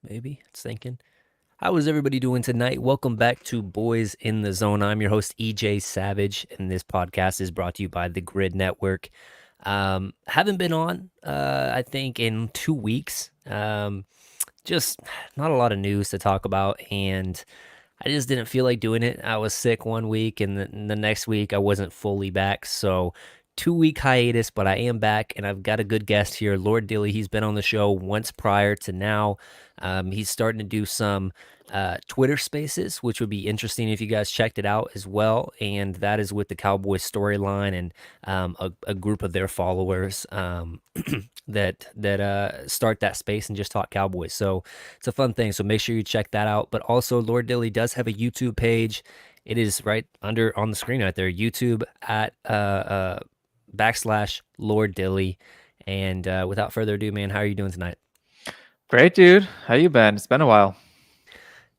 maybe it's thinking. How is everybody doing tonight? Welcome back to Boys in the Zone. I'm your host, EJ Savage, and this podcast is brought to you by the Grid Network. Haven't been on, I think, in 2 weeks. Just not a lot of news to talk about, and I just didn't feel like doing it. I was sick one week, and the next week I wasn't fully back. So, 2 week hiatus, but I am back, and I've got a good guest here, Lord Dylly. He's been on the show once prior to now. He's starting to do some Twitter Spaces, which would be interesting if you guys checked it out as well. And that is with the Cowboys storyline and a group of their followers that start that space and just talk Cowboys. So it's a fun thing. So make sure you check that out. But also, Lord Dylly does have a YouTube page. It is right under on the screen right there. YouTube at / Lord Dylly. And without further ado, man, how are you doing tonight? Great, dude. How you been? It's been a while.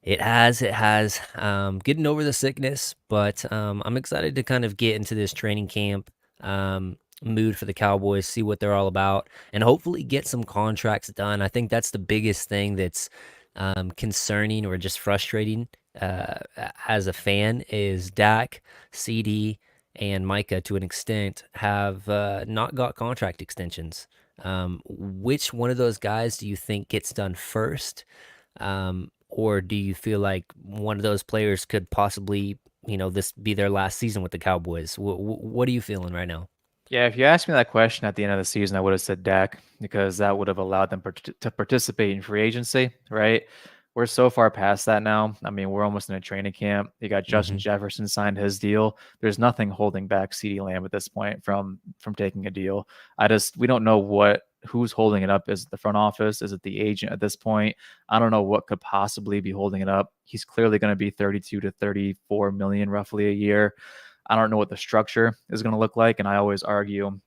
It has. Getting over the sickness, but I'm excited to kind of get into this training camp mood for the Cowboys, see what they're all about, and hopefully get some contracts done. I think that's the biggest thing that's concerning or just frustrating as a fan is Dak, CD, and Micah to an extent have not got contract extensions. Which one of those guys do you think gets done first? Or do you feel like one of those players could possibly, this be their last season with the Cowboys? What are you feeling right now? Yeah, if you asked me that question at the end of the season, I would have said Dak because that would have allowed them to participate in free agency, right? We're so far past that now. I mean, we're almost in a training camp. You got Justin Hmm. Jefferson signed his deal. There's nothing holding back Ceedee Lamb at this point from taking a deal. We don't know who's holding it up. Is it the front office? Is it the agent at this point? I don't know what could possibly be holding it up. He's clearly going to be 32 to 34 million roughly a year. I don't know what the structure is going to look like, and I always argue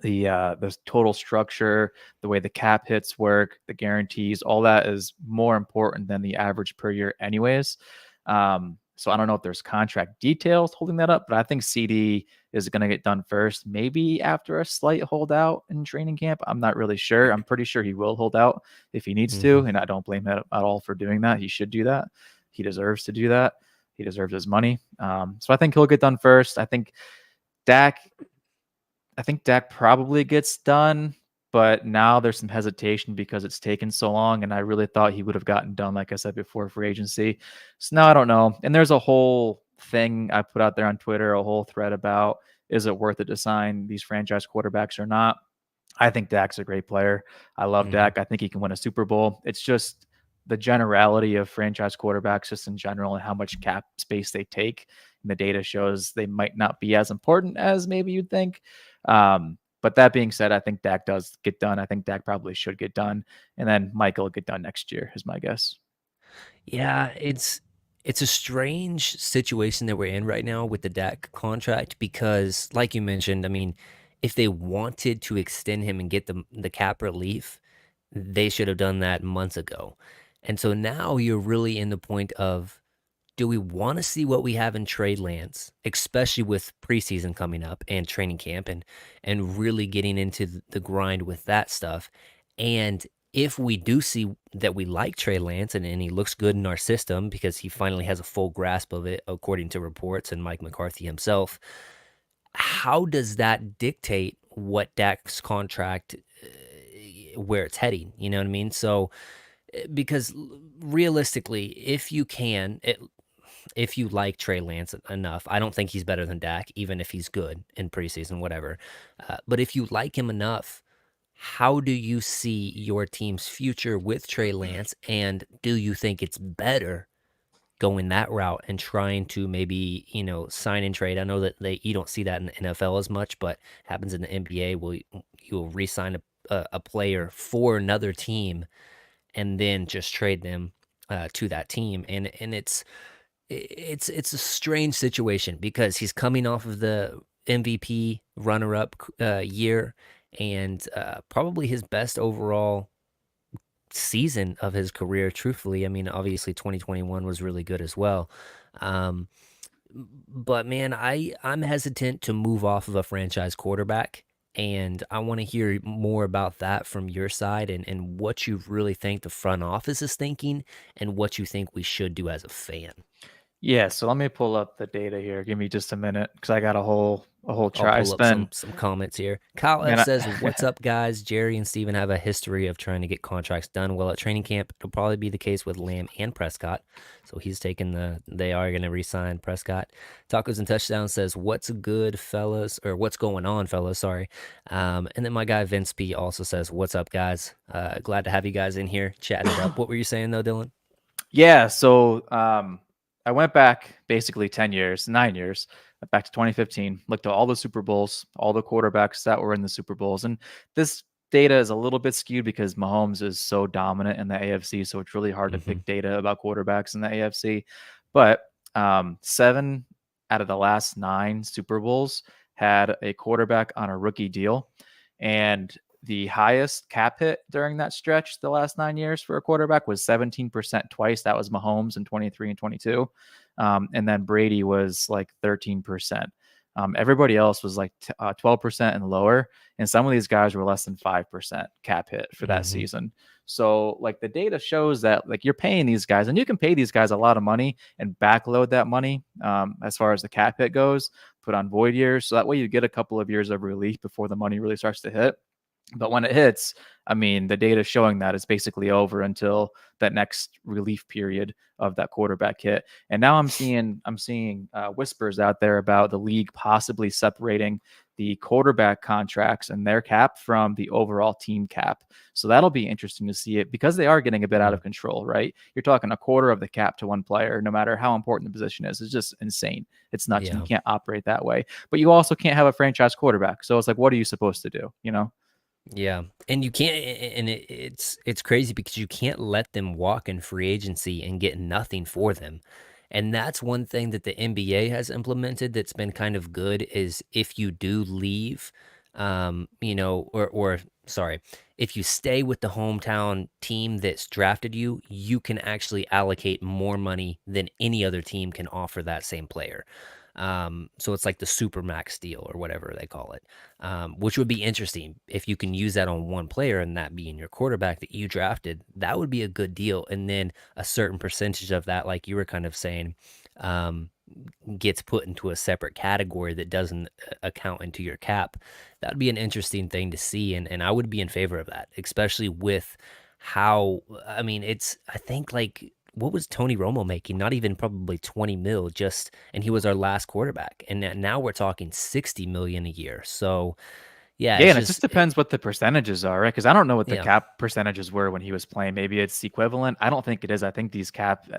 the total structure, the way the cap hits work, the guarantees, all that is more important than the average per year, anyways. So I don't know if there's contract details holding that up, but I think CD is going to get done first, maybe after a slight holdout in training camp. I'm not really sure. I'm pretty sure he will hold out if he needs Hmm. to, and I don't blame him at all for doing that. He should do that. He deserves to do that. He deserves his money. So I think he'll get done first. Dak I think Dak probably gets done, but now there's some hesitation because it's taken so long, and I really thought he would have gotten done, like I said before, free agency. So now I don't know. And there's a whole thing I put out there on Twitter, a whole thread about is it worth it to sign these franchise quarterbacks or not? I think Dak's a great player. I love Hmm. Dak. I think he can win a Super Bowl. It's just the generality of franchise quarterbacks, just in general, and how much cap space they take. And the data shows they might not be as important as maybe you'd think. But that being said, I think Dak does get done. I think Dak probably should get done. And then Michael will get done next year, is my guess. Yeah, it's a strange situation that we're in right now with the Dak contract because, like you mentioned, I mean, if they wanted to extend him and get the cap relief, they should have done that months ago. And so now you're really in the point of, do we want to see what we have in trade lands, especially with preseason coming up and training camp and really getting into the grind with that stuff? And if we do see that we like Trey Lance and he looks good in our system because he finally has a full grasp of it, according to reports and Mike McCarthy himself, how does that dictate what Dak's contract, where it's heading? You know what I mean? So, because realistically, if you can, if you like Trey Lance enough, I don't think he's better than Dak, even if he's good in preseason, whatever. But if you like him enough, how do you see your team's future with Trey Lance? And do you think it's better going that route and trying to maybe, sign and trade? I know that you don't see that in the NFL as much, but happens in the NBA. You'll re-sign a player for another team and then just trade them to that team, and it's a strange situation because he's coming off of the MVP runner-up year and probably his best overall season of his career. Truthfully, I mean, obviously 2021 was really good as well. Um, but man, I'm hesitant to move off of a franchise quarterback And I want to hear more about that from your side and what you really think the front office is thinking and what you think we should do as a fan. Yeah, so let me pull up the data here. Give me just a minute because I got a whole I'll chart. I pull up spent some comments here. Kyle F man, says, "What's up, guys? Jerry and Steven have a history of trying to get contracts done well at training camp. It'll probably be the case with Lamb and Prescott. So he's taking they are going to re-sign Prescott." Tacos and Touchdown says, "What's good, fellas?" Or "What's going on, fellas?" Sorry. And then my guy Vince P also says, "What's up, guys? Glad to have you guys in here chatting it up." What were you saying though, Dylan? yeah, so I went back basically 10 years, 9 years, back to 2015, looked at all the Super Bowls, all the quarterbacks that were in the Super Bowls. And this data is a little bit skewed because Mahomes is so dominant in the AFC. So it's really hard to Hmm. pick data about quarterbacks in the AFC. But 7 out of the last 9 Super Bowls had a quarterback on a rookie deal. And the highest cap hit during that stretch, the last 9 years for a quarterback, was 17% twice. That was Mahomes in 23 and 22. And then Brady was like 13%. Everybody else was like 12% and lower. And some of these guys were less than 5% cap hit for that Hmm. season. So, like, the data shows that, like, you're paying these guys, and you can pay these guys a lot of money and backload that money as far as the cap hit goes, put on void years. So that way you get a couple of years of relief before the money really starts to hit. But when it hits, I mean, the data showing that it's basically over until that next relief period of that quarterback hit. And now I'm seeing whispers out there about the league possibly separating the quarterback contracts and their cap from the overall team cap. So that'll be interesting to see it because they are getting a bit out of control, right? You're talking a quarter of the cap to one player, no matter how important the position is. It's just insane. It's nuts. And you Yeah. can't operate that way. But you also can't have a franchise quarterback. So it's like, what are you supposed to do? You know? Yeah, and you can't, and it's crazy because you can't let them walk in free agency and get nothing for them, and that's one thing that the NBA has implemented that's been kind of good is if you do leave, or sorry, if you stay with the hometown team that's drafted you, you can actually allocate more money than any other team can offer that same player. So it's like the super max deal or whatever they call it, which would be interesting if you can use that on one player and that being your quarterback that you drafted. That would be a good deal. And then a certain percentage of that, like you were kind of saying, um, gets put into a separate category that doesn't account into your cap. That would be an interesting thing to see. And I would be in favor of that, especially with how, I mean, I think like, what was Tony Romo making? Not even probably 20 mil just, and he was our last quarterback. And now we're talking 60 million a year. So yeah, Yeah, it's and it just just, depends what the percentages are, right? Because I don't know what the yeah, cap percentages were when he was playing. Maybe it's equivalent. I don't think it is. I think these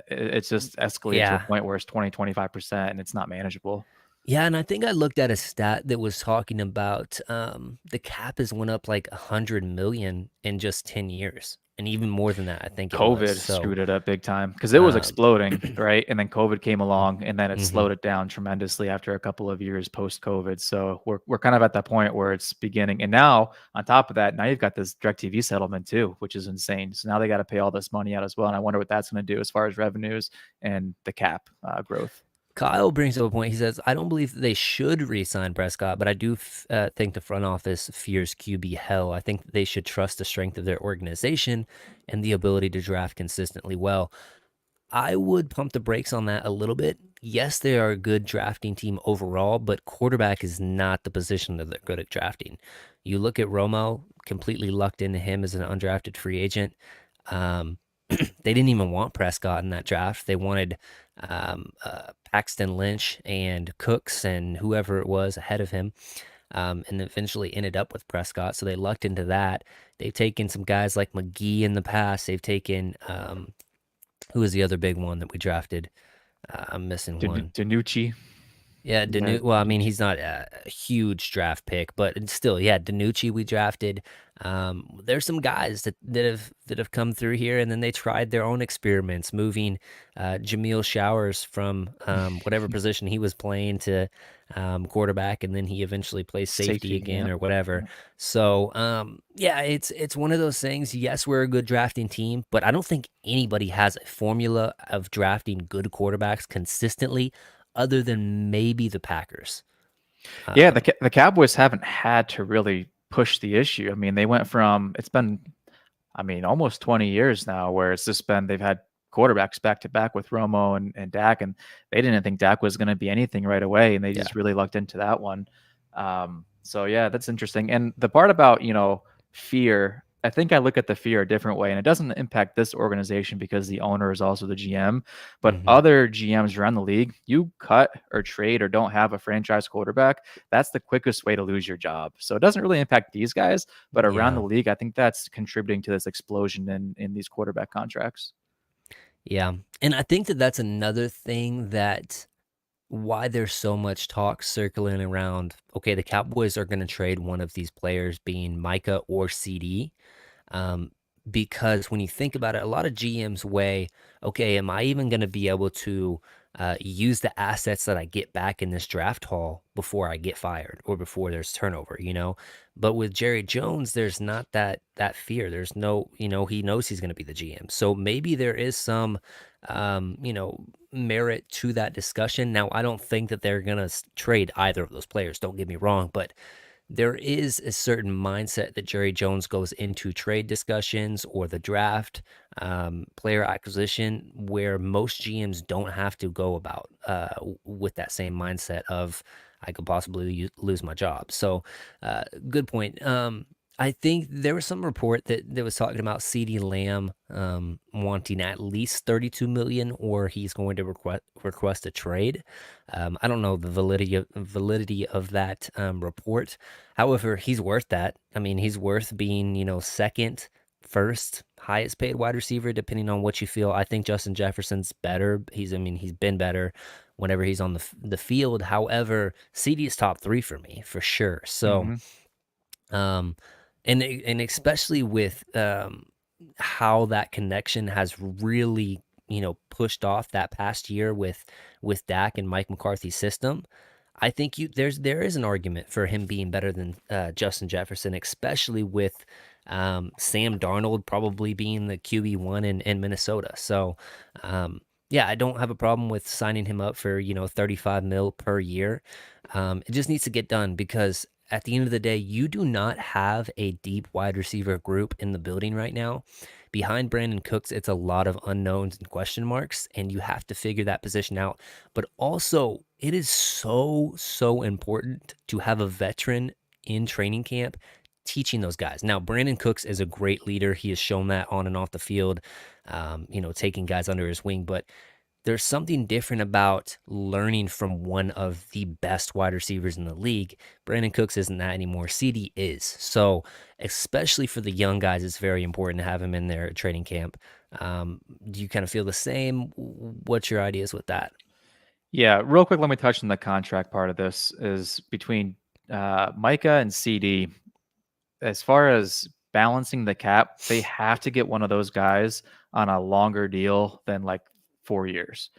it's just escalated to a yeah. point where it's 20, 25%, and it's not manageable. Yeah, and I think I looked at a stat that was talking about the cap has went up like 100 million in just 10 years. And even more than that, I think it was. COVID So screwed it up big time because it was um exploding, right? And then COVID came along, and then it hmm. slowed it down tremendously after a couple of years post COVID. So we're kind of at that point where it's beginning. And now on top of that, now you've got this DirecTV settlement too, which is insane. So now they got to pay all this money out as well. And I wonder what that's going to do as far as revenues and the cap growth. Kyle brings up a point. He says, I don't believe that they should re-sign Prescott, but I do think the front office fears QB hell. I think they should trust the strength of their organization and the ability to draft consistently well. I would pump the brakes on that a little bit. Yes, they are a good drafting team overall, but quarterback is not the position that they're good at drafting. You look at Romo, completely lucked into him as an undrafted free agent. Um, they didn't even want Prescott in that draft. They wanted Paxton Lynch and Cooks and whoever it was ahead of him, and eventually ended up with Prescott. So they lucked into that. They've taken some guys like McGee in the past. They've taken who was the other big one that we drafted? I'm missing one. Danucci. Yeah, Yeah, Well, I mean, he's not a huge draft pick, but still, yeah, Danucci we drafted. There's some guys that have come through here, and then they tried their own experiments, moving Jameel Showers from whatever position he was playing to quarterback, and then he eventually plays safety safety. again Yeah. or whatever. So, yeah, it's one of those things. Yes, we're a good drafting team, but I don't think anybody has a formula of drafting good quarterbacks consistently other than maybe the Packers. Yeah, Um, the Cowboys haven't had to really push the issue. I mean, they went from it's been, I mean, almost 20 years now where it's just been they've had quarterbacks back to back with Romo and Dak, and they didn't think Dak was going to be anything right away, and they yeah. just really lucked into that one. So yeah, that's interesting. And the part about fear, I think I look at the fear a different way, and it doesn't impact this organization because the owner is also the GM, but Hmm. other GMs around the league, you cut or trade or don't have a franchise quarterback, that's the quickest way to lose your job. So it doesn't really impact these guys, but around the Yeah. league, I think that's contributing to this explosion in these quarterback contracts. Yeah. And I think that that's another thing that why there's so much talk circling around. Okay, the Cowboys are going to trade one of these players, being Micah or CD. Um, because when you think about it, a lot of GMs weigh, okay, am I even going to be able to use the assets that I get back in this draft haul before I get fired or before there's turnover, you know? But with Jerry Jones, there's not that fear. There's no, he knows he's going to be the GM. So maybe there is some, merit to that discussion. Now, I don't think that they're going to trade either of those players. Don't get me wrong, but there is a certain mindset that Jerry Jones goes into trade discussions or the draft, player acquisition, where most GMs don't have to go about with that same mindset of I could possibly lose my job. So, good point. I think there was some report that was talking about Ceedee Lamb wanting at least 32 million, or he's going to request a trade. I don't know the validity of that report. However, he's worth that. I mean, he's worth being, second, first, highest paid wide receiver, depending on what you feel. I think Justin Jefferson's better. He's been better whenever he's on the field. However, CD is top three for me for sure. So, Mm-hmm. um, and especially with how that connection has really, pushed off that past year with Dak and Mike McCarthy's system. I think there is an argument for him being better than Justin Jefferson, especially with Sam Darnold probably being the QB1 in Minnesota. So, yeah, I don't have a problem with signing him up for 35 mil per year. It just needs to get done because at the end of the day, you do not have a deep wide receiver group in the building right now. Behind Brandon Cooks, it's a lot of unknowns and question marks, and you have to figure that position out. But also, it is so important to have a veteran in training camp teaching those guys. Now, Brandon Cooks is a great leader. He has shown that on and off the field, taking guys under his wing. But there's something different about learning from one of the best wide receivers in the league. Brandon Cooks isn't that anymore. CD is. So, especially for the young guys, it's very important to have him in there at training camp. Do you kind of feel the same? What's your ideas with that? Yeah, real quick, let me touch on the contract part of this. Is between Micah and CD. As far as balancing the cap, they have to get one of those guys on a longer deal than like 4 years.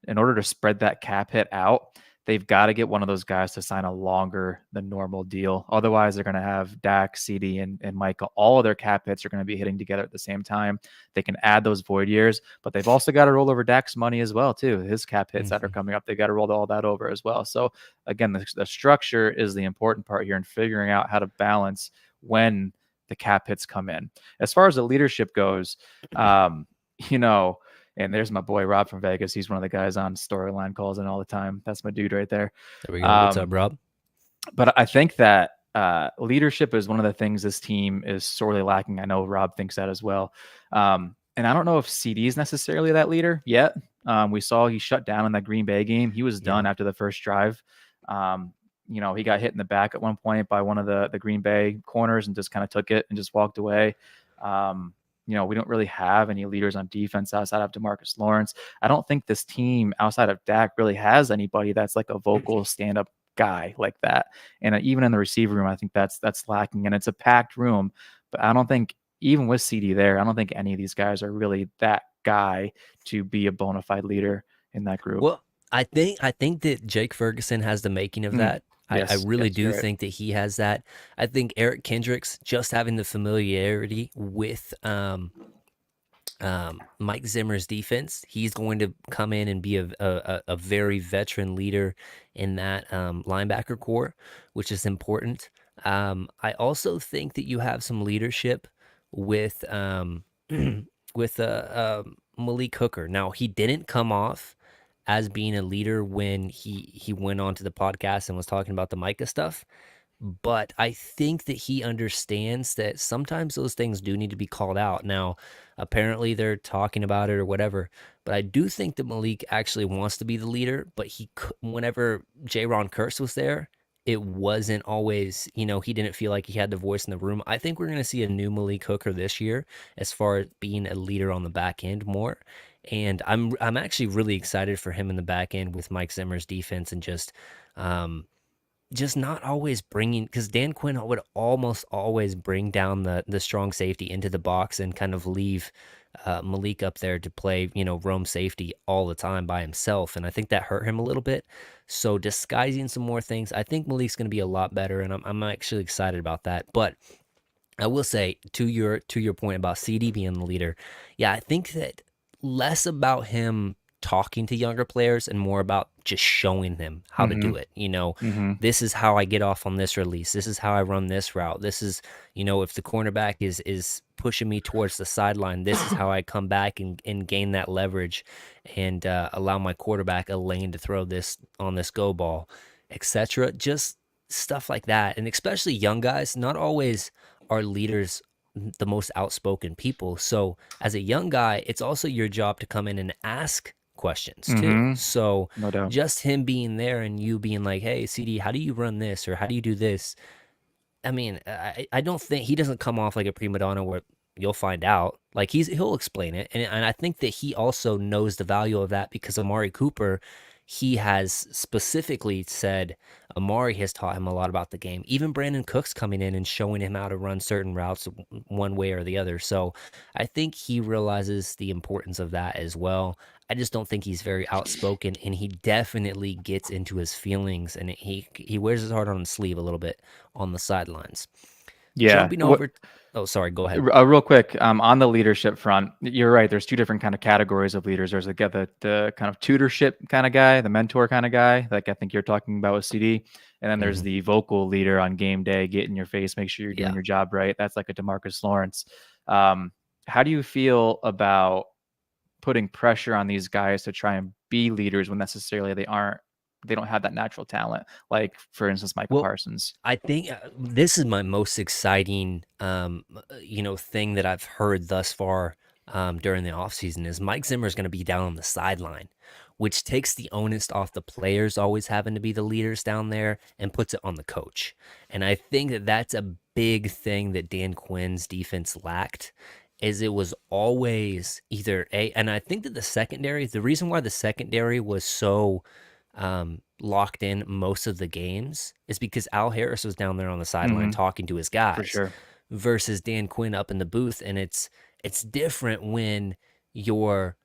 In order to spread that cap hit out, they've got to get one of those guys to sign a longer than normal deal. Otherwise, they're going to have Dak, CD, and Micah. All of their cap hits are going to be hitting together at the same time. They can add those void years, but they've also got to roll over Dak's money as well, too. His cap hits that are Mhm. coming up, they got to roll all that over as well. So again, the structure is the important part here in figuring out how to balance when the cap hits come in. As far as the leadership goes, you know, and there's my boy Rob from Vegas. He's one of the guys on storyline calls and all the time. That's my dude right there. There we go. What's up, Um, Rob? but I think that leadership is one of the things this team is sorely lacking. I know Rob thinks that as well. And I don't know if CD is necessarily that leader yet. We saw he shut down in that Green Bay game. He was Yeah. done after the first drive. He got hit in the back at one point by one of the Green Bay corners and just kind of took it and just walked away. We don't really have any leaders on defense outside of DeMarcus Lawrence. I don't think this team outside of Dak really has anybody that's like a vocal stand-up guy like that. And even in the receiver room, I think that's lacking. And it's a packed room, but I don't think even with CD there, I don't think any of these guys are really that guy to be a bona fide leader in that group. Well, I think that Jake Ferguson has the making of Mm. that. I Yes, really yes, do you're right. think that he has that. I think Eric Kendricks just having the familiarity with Mike Zimmer's defense. He's going to come in and be a very veteran leader in that linebacker core, which is important. I also think that you have some leadership with with Malik Hooker. Now he didn't come off as being a leader when he went on to the podcast and was talking about the Micah stuff. But I think that he understands that sometimes those things do need to be called out. Now, apparently they're talking about it or whatever, but I do think that Malik actually wants to be the leader. But whenever Ron Curse was there, it wasn't always, he didn't feel like he had the voice in the room. I think we're going to see a new Malik Hooker this year as far as being a leader on the back end more. And I'm actually really excited for him in the back end with Mike Zimmer's defense and just not always bringing, because Dan Quinn would almost always bring down the strong safety into the box and kind of leave Malik up there to play, roam safety all the time by himself. And I think that hurt him a little bit. So disguising some more things, I think Malik's going to be a lot better. And I'm actually excited about that. But I will say to your point about CD being the leader, yeah, I think that less about him talking to younger players and more about just showing them how to do it. This is how I get off on this release. This is how I run this route. This is, if the cornerback is pushing me towards the sideline, this is how I come back and gain that leverage and allow my quarterback a lane to throw this on this go ball, etc. Just stuff like that. And especially young guys, not always are leaders the most outspoken people. So as a young guy, it's also your job to come in and ask questions too. So No doubt. just him being there and you being like, hey, CD, how do you run this? Or how do you do this? I mean, I don't think he doesn't come off like a prima donna where you'll find out. Like he'll explain it. And I think that he also knows the value of that because Amari Cooper, he has specifically said Amari has taught him a lot about the game. Even Brandon Cooks coming in and showing him how to run certain routes one way or the other. So I think he realizes the importance of that as well. I just don't think he's very outspoken, and he definitely gets into his feelings, and he wears his heart on his sleeve a little bit on the sidelines. Yeah. Jumping over. Oh, sorry. Go ahead. Real quick, on the leadership front, you're right. There's two different kind of categories of leaders. There's the kind of tutorship kind of guy, the mentor kind of guy, like I think you're talking about with CD. And then there's the vocal leader on game day, get in your face, make sure you're doing your job right. That's like a DeMarcus Lawrence. How do you feel about putting pressure on these guys to try and be leaders when necessarily they don't have that natural talent, like for instance Micah Parsons? I think this is my most exciting thing that I've heard thus far during the offseason is Mike Zimmer is going to be down on the sideline, which takes the onus off the players always having to be the leaders down there and puts it on the coach. And I think that that's a big thing that Dan Quinn's defense lacked, is it was always either and I think that the reason why the secondary was so locked in most of the games is because Al Harris was down there on the sideline talking to his guys, For sure. versus Dan Quinn up in the booth. And it's different when your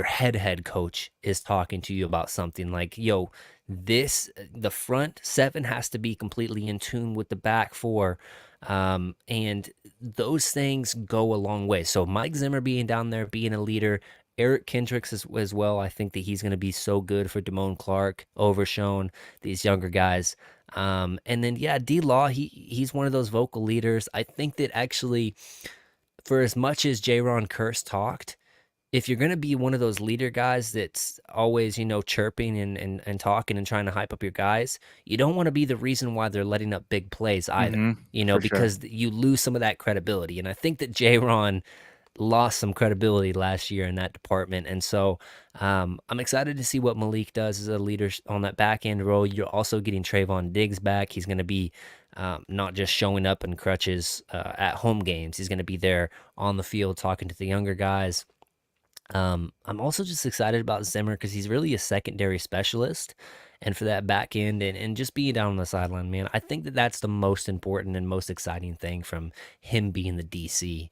head coach is talking to you about something like, yo, the front seven has to be completely in tune with the back four. And those things go a long way. So Mike Zimmer being down there, being a leader, Eric Kendricks as well. I think that he's going to be so good for Damone Clark, Overshown, these younger guys. And then, D-Law, he's one of those vocal leaders. I think that actually, for as much as Ron Curse talked, if you're going to be one of those leader guys that's always, chirping and talking and trying to hype up your guys, you don't want to be the reason why they're letting up big plays either, because you lose some of that credibility. And I think that Ron lost some credibility last year in that department. And so I'm excited to see what Malik does as a leader on that back end role. You're also getting Trayvon Diggs back. He's going to be not just showing up in crutches at home games. He's going to be there on the field talking to the younger guys. I'm also just excited about Zimmer because he's really a secondary specialist. And for that back end and just being down on the sideline, man, I think that that's the most important and most exciting thing from him being the DC.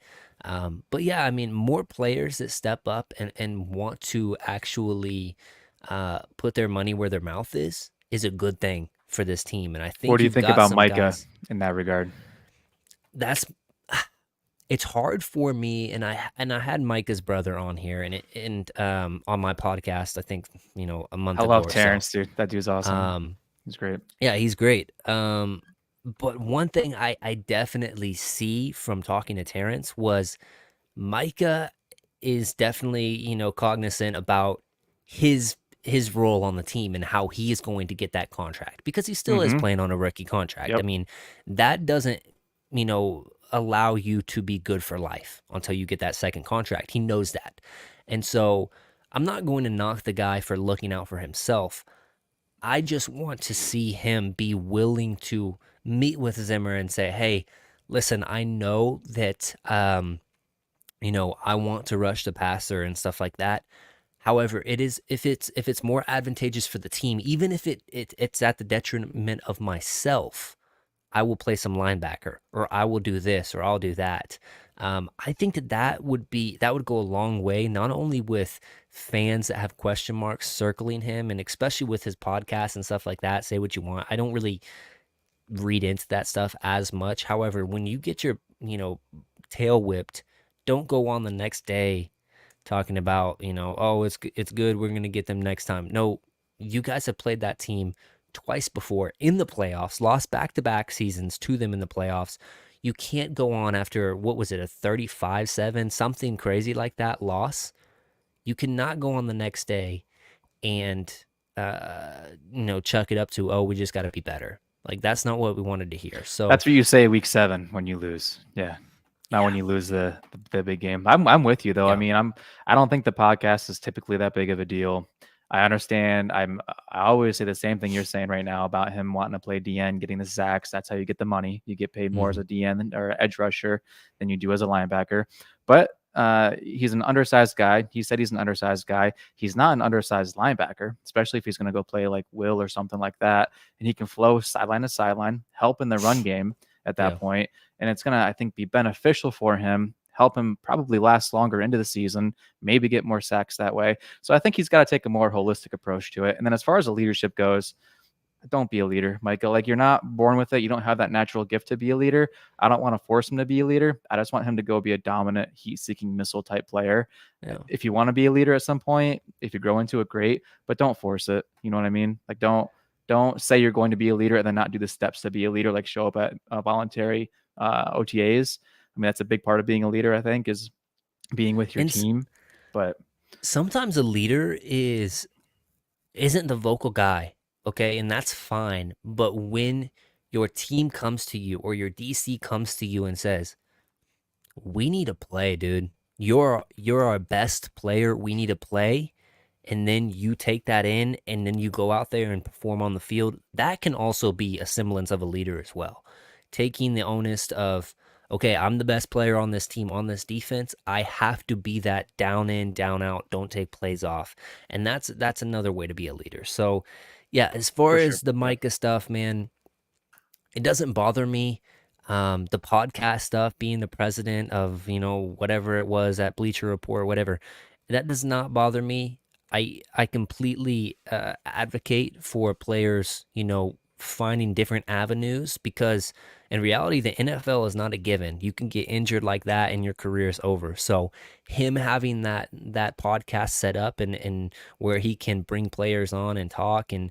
But yeah, I mean, more players that step up and want to actually put their money where their mouth is a good thing for this team. And I think What do you think about Micah guys, in that regard? that's it's hard for me, and I had Micah's brother on here and on my podcast, I think, a I month ago love or so. Terrence, dude. That dude's awesome. Um, He's great. yeah, he's great. But one thing I definitely see from talking to Terrence was Micah is definitely, cognizant about his role on the team and how he is going to get that contract because he still is Mm-hmm. playing on a rookie contract. I Yep. mean, that doesn't, allow you to be good for life until you get that second contract. He knows that. And so I'm not going to knock the guy for looking out for himself. I just want to see him be willing to meet with Zimmer and say, "Hey, listen, I know that I want to rush the passer and stuff like that. However, it is if it's more advantageous for the team, even if it's at the detriment of myself, I will play some linebacker or I will do this or I'll do that." I think that would go a long way, not only with fans that have question marks circling him, and especially with his podcast and stuff like that. Say what you want. I don't really read into that stuff as much. However, when you get your tail whipped, don't go on the next day talking about, oh, it's good. We're gonna get them next time. No, you guys have played that team twice before in the playoffs, lost back-to-back seasons to them in the playoffs. You can't go on after what was it, a 35-7, something crazy like that loss. You cannot go on the next day and chuck it up to, oh, we just got to be better. Like that's not what we wanted to hear. So That's what you say week 7 when you lose. Yeah. Not when yeah, you lose the big game. I'm with you though. I yeah, mean, I don't think the podcast is typically that big of a deal. I understand. I always say the same thing you're saying right now about him wanting to play DN, getting the sacks. That's how you get the money. You get paid more as hmm a DN or edge rusher than you do as a linebacker. But he's an undersized guy. He said he's an undersized guy. He's not an undersized linebacker, especially if he's going to go play like Will or something like that. And he can flow sideline to sideline, help in the run game at that yeah. point. And it's going to, I think, be beneficial for him, help him probably last longer into the season, maybe get more sacks that way. So I think he's got to take a more holistic approach to it. And then as far as the leadership goes, don't be a leader, Micah. Like, you're not born with it. You don't have that natural gift to be a leader. I don't want to force him to be a leader. I just want him to go be a dominant, heat-seeking missile type player. Yeah. If you want to be a leader at some point, if you grow into it, great, but don't force it. You know what I mean? Like, don't say you're going to be a leader and then not do the steps to be a leader, like show up at voluntary OTAs. I mean, that's a big part of being a leader, I think, is being with your And team. But sometimes a leader isn't the vocal guy, okay? And that's fine. But when your team comes to you or your DC comes to you and says, "We need to play, dude. You're our best player. We need to play." And then you take that in and then you go out there and perform on the field. That can also be a semblance of a leader as well. Taking the onus of, okay, I'm the best player on this team, on this defense. I have to be that down in, down out, don't take plays off. And that's another way to be a leader. So yeah, as far for sure. as the Yep. Micah stuff, man, it doesn't bother me. The podcast stuff, being the president of, whatever it was at Bleacher Report, whatever, that does not bother me. I completely advocate for players, finding different avenues because in reality, the NFL is not a given. You can get injured like that and your career is over. So him having that podcast set up and where he can bring players on and talk and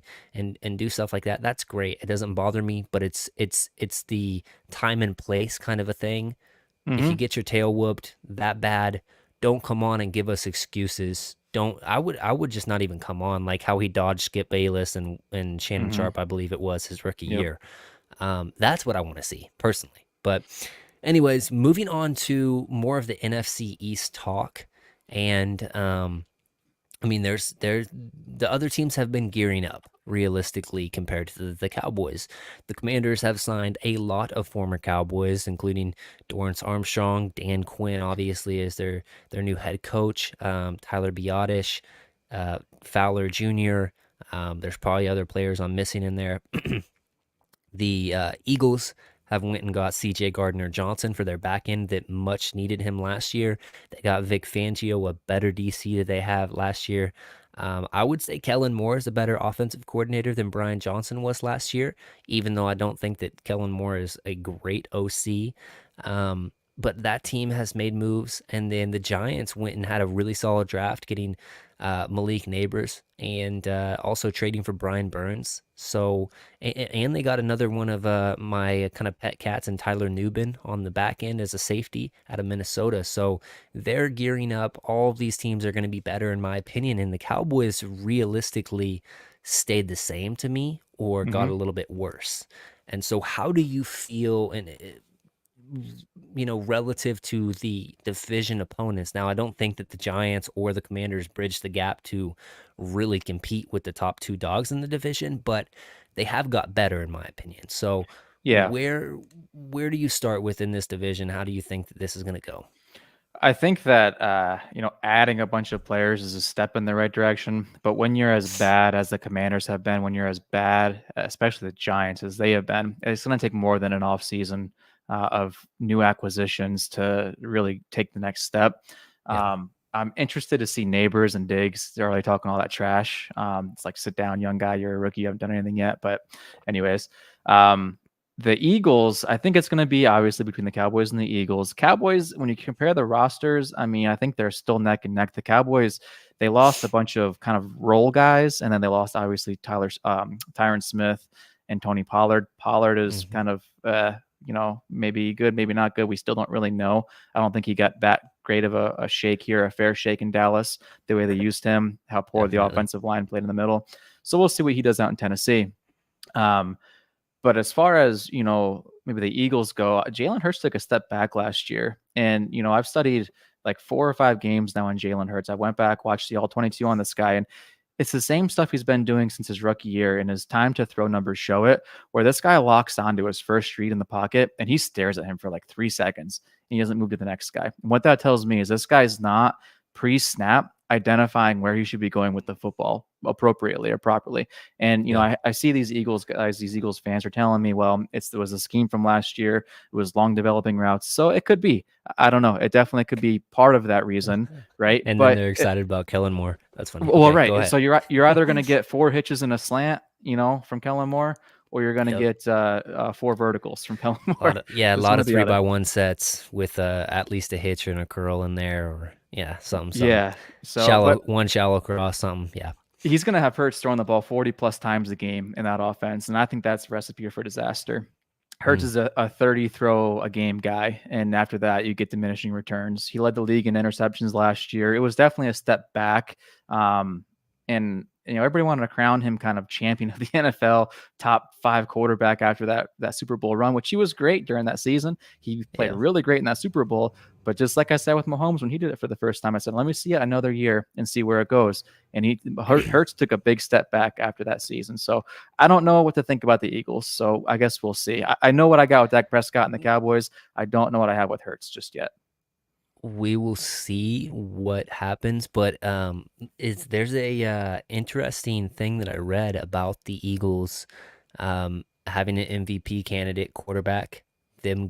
do stuff like that, that's great. It doesn't bother me, but it's the time and place kind of a thing. If you Mm-hmm. get your tail whooped that bad, don't come on and give us excuses. Don't I would just not even come on, like how he dodged Skip Bayless and Shannon Mm-hmm. Sharp, I believe it was his rookie Yep. year. That's what I want to see personally. But anyways, moving on to more of the NFC East talk. And I mean, there's the other teams have been gearing up realistically compared to the Cowboys. The Commanders have signed a lot of former Cowboys, including Dorrance Armstrong, Dan Quinn, obviously is their new head coach, Tyler Biotish, Fowler Jr. There's probably other players I'm missing in there. The Eagles have went and got C.J. Gardner-Johnson for their back end that much needed him last year. They got Vic Fangio, a better DC that they have last year. I would say Kellen Moore is a better offensive coordinator than Brian Johnson was last year, even though I don't think that Kellen Moore is a great OC. but that team has made moves. And then the Giants went and had a really solid draft, getting Malik Neighbors and also trading for Brian Burns. So, and they got another one of my kind of pet cats and Tyler Nubin on the back end as a safety out of Minnesota. So they're gearing up. All of these teams are going to be better, in my opinion. And the Cowboys realistically stayed the same to me or got Hmm. a little bit worse. And so, how do you feel? And relative to the division opponents. Now, I don't think that the Giants or the Commanders bridge the gap to really compete with the top two dogs in the division, but they have got better in my opinion. So, Yeah. where do you start within this division? How do you think that this is going to go? I think that adding a bunch of players is a step in the right direction. But when you're as bad as the Commanders have been, when you're as bad, especially the Giants, as they have been, it's going to take more than an off season of new acquisitions to really take the next step. Yeah. I'm interested to see Neighbors and Diggs. They're already talking all that trash. It's like, sit down, young guy. You're a rookie. You haven't done anything yet. But, anyways, um, the Eagles, I think it's going to be obviously between the Cowboys and the Eagles. Cowboys, when you compare the rosters, I mean, I think they're still neck and neck. The Cowboys, they lost a bunch of kind of role guys, and then they lost obviously Tyron Smith and Tony Pollard. Pollard is Hmm. kind of maybe good, maybe not good. We still don't really know. I don't think he got that great of a shake here, a fair shake in Dallas, the way they used him, how poor the Definitely. offensive line played in the middle. So we'll see what he does out in Tennessee. Um, but as far as, maybe the Eagles go, Jalen Hurts took a step back last year. And, I've studied like 4 or 5 games now on Jalen Hurts. I went back, watched the all 22 on this guy, and it's the same stuff he's been doing since his rookie year, and his time to throw numbers show it, where this guy locks onto his first read in the pocket and he stares at him for like 3 seconds and he doesn't move to the next guy. And what that tells me is this guy's not pre-snap identifying where he should be going with the football appropriately or properly. And Yeah. I see these Eagles guys, these Eagles fans are telling me, well, it was a scheme from last year. It was long developing routes, so it could be. I don't know. It definitely could be part of that reason, right? And then But they're excited about Kellen Moore. That's funny. well, Okay, go right. ahead. So you're either going to get 4 hitches in a slant, from Kellen Moore, or you're going to Yep. get 4 verticals from Kellen A Moore. lot of yeah, a It's lot one or of the three other. by one sets with at least a hitch and a curl in there, or yeah, something Yeah. So, but shallow cross, something. Yeah. he's going to have Hurts throwing the ball 40 plus times a game in that offense, and I think that's a recipe for disaster. Hurts Mm. is a 30 throw a game guy, and after that, you get diminishing returns. He led the league in interceptions last year. It was definitely a step back. And everybody wanted to crown him kind of champion of the NFL, top 5 quarterback after that Super Bowl run, which he was great during that season. He played Yeah. really great in that Super Bowl. But just like I said with Mahomes when he did it for the first time, I said, let me see it another year and see where it goes. And Hurts took a big step back after that season. So I don't know what to think about the Eagles. So I guess we'll see. I know what I got with Dak Prescott and the Cowboys. I don't know what I have with Hurts just yet. We will see what happens, but there's a interesting thing that I read about the Eagles having an MVP candidate quarterback, them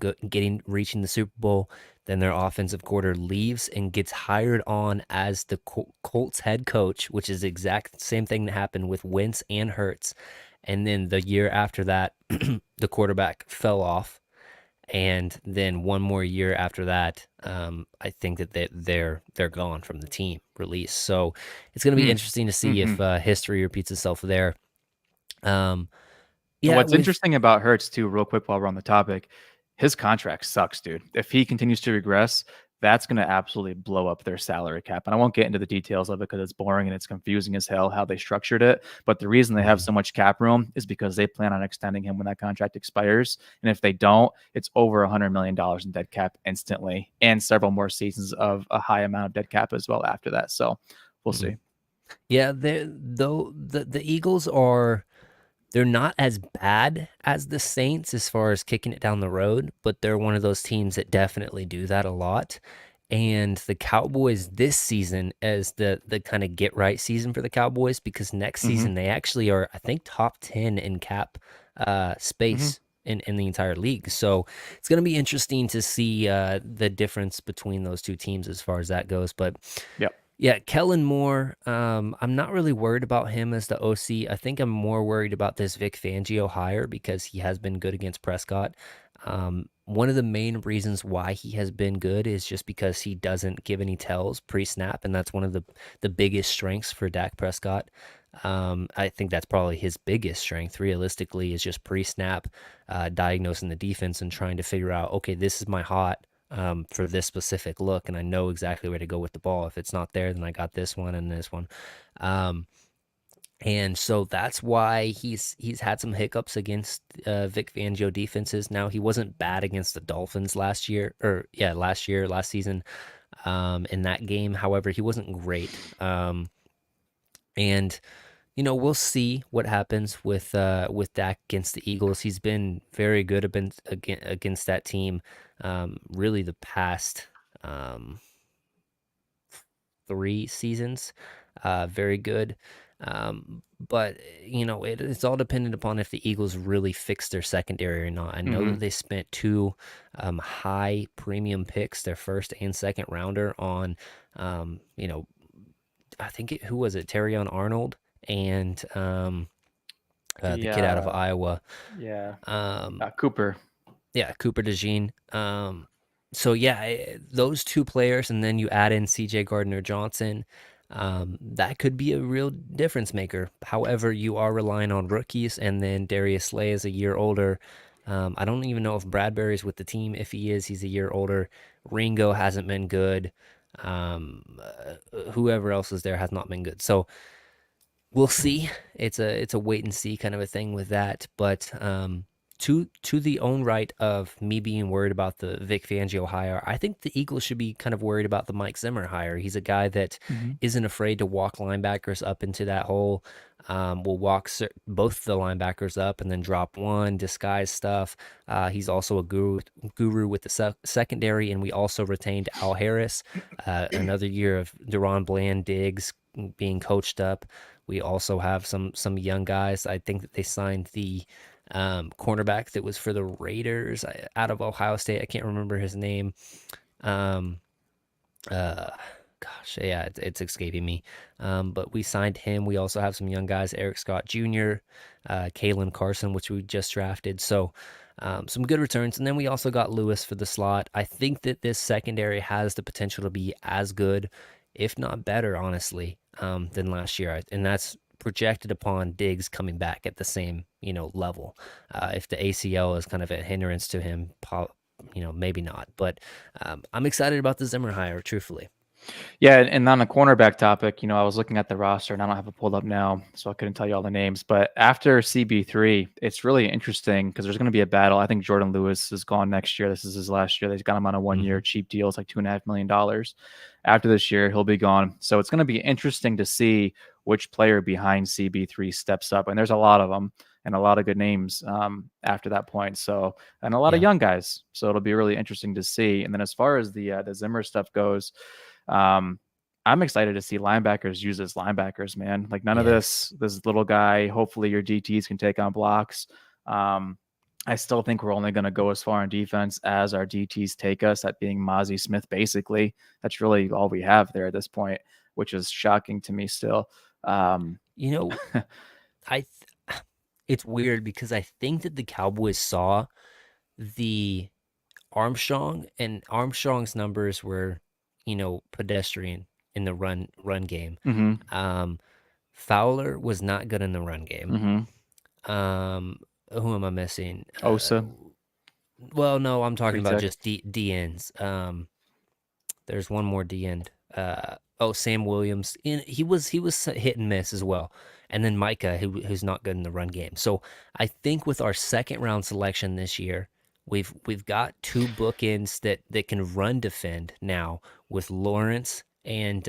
reaching the Super Bowl, then their offensive coordinator leaves and gets hired on as the Colts head coach, which is the exact same thing that happened with Wentz and Hurts. And then the year after that, the quarterback fell off, and then one more year after that, I think that they're gone from the team release. So it's going to be Mm. interesting to see Hmm. if history repeats itself there. Um, And yeah, what's with interesting about Hurts too, real quick while we're on the topic, his contract sucks, dude. If he continues to regress, that's going to absolutely blow up their salary cap. And I won't get into the details of it because it's boring and it's confusing as hell how they structured it. But the reason they have Mhm. so much cap room is because they plan on extending him when that contract expires. And if they don't, it's over $100 million in dead cap instantly, and several more seasons of a high amount of dead cap as well after that. So we'll Mhm. see. Yeah, though the Eagles they're not as bad as the Saints as far as kicking it down the road, but they're one of those teams that definitely do that a lot. And the Cowboys this season as the kind of get right season for the Cowboys, because next Hmm. season they actually are, I think, top 10 in cap Hmm. space in the entire league. So it's going to be interesting to see the difference between those two teams as far as that goes. But Yep. yeah, Kellen Moore, I'm not really worried about him as the OC. I think I'm more worried about this Vic Fangio hire because he has been good against Prescott. one of the main reasons why he has been good is just because he doesn't give any tells pre-snap, and that's one of the biggest strengths for Dak Prescott. I think that's probably his biggest strength, realistically, is just pre-snap, diagnosing the defense and trying to figure out, okay, this is my hot for this specific look, and I know exactly where to go with the ball. If it's not there, then I got this one and this one. Um, and so that's why he's had some hiccups against Vic Fangio defenses. Now he wasn't bad against the Dolphins last year, or yeah, last season. In that game, however, he wasn't great. And we'll see what happens with Dak against the Eagles. He's been very good against that team. Really, the past um, 3 seasons, very good. But it's all dependent upon if the Eagles really fix their secondary or not. I know Hmm. that they spent two high premium picks, their first and second rounder, on um, you know I think who was it? Terrion Arnold and the The kid out of Iowa. yeah, Um, Cooper. yeah, Cooper DeJean. So yeah, those two players, and then you add in C.J. Gardner Johnson. That could be a real difference maker. However, you are relying on rookies, and then Darius Slay is a year older. I don't even know if Bradbury's with the team. If he is, he's a year older. Ringo hasn't been good. Whoever else is there has not been good. So we'll see. It's a wait and see kind of a thing with that. But to the own right of me being worried about the Vic Fangio hire, I think the Eagles should be kind of worried about the Mike Zimmer hire. He's a guy that Hmm. isn't afraid to walk linebackers up into that hole. Will walk both the linebackers up and then drop one, disguise stuff. He's also a guru with the secondary, and we also retained Al Harris, another year of Deron Bland, Diggs being coached up. We also have some young guys. I think that they signed the cornerback that was for the Raiders out of Ohio State. I can't remember his name. Um, uh, Gosh, yeah, it's escaping me. But we signed him. We also have some young guys, Eric Scott Jr., Kalen Carson, which we just drafted. So some good returns. And then we also got Lewis for the slot. I think that this secondary has the potential to be as good, if not better, honestly, than last year. And that's projected upon Diggs coming back at the same, level. If the ACL is kind of a hindrance to him, maybe not. But I'm excited about the Zimmer hire, truthfully. Yeah, and on the cornerback topic, I was looking at the roster and I don't have it pulled up now, so I couldn't tell you all the names. But after CB3, it's really interesting because there's going to be a battle. I think Jordan Lewis is gone next year. This is his last year. They've got him on a 1 year Hmm. cheap deal. It's like $2.5 million. After this year, he'll be gone. So it's going to be interesting to see which player behind CB3 steps up. And there's a lot of them and a lot of good names after that point. So, and a lot of Yeah. young guys. So it'll be really interesting to see. And then as far as the Zimmer stuff goes, um, I'm excited to see linebackers use as linebackers, man. Like none of Yes. this little guy. Hopefully your DTs can take on blocks. Um, I still think we're only going to go as far in defense as our DTs take us, at being Mozzie Smith. Basically, that's really all we have there at this point, which is shocking to me still. Um, You know, I it's weird because I think that the Cowboys saw the Armstrong's numbers were, pedestrian in the run game. hmm Um, Fowler was not good in the run game. hmm Who am I missing? Osa, Well, no, I'm talking free about tech. just D ends. There's one more D end. Sam Williams. He was hit and miss as well. And then Micah, who's not good in the run game. So I think with our second round selection this year, we've got two bookends that can run defend now with Lawrence and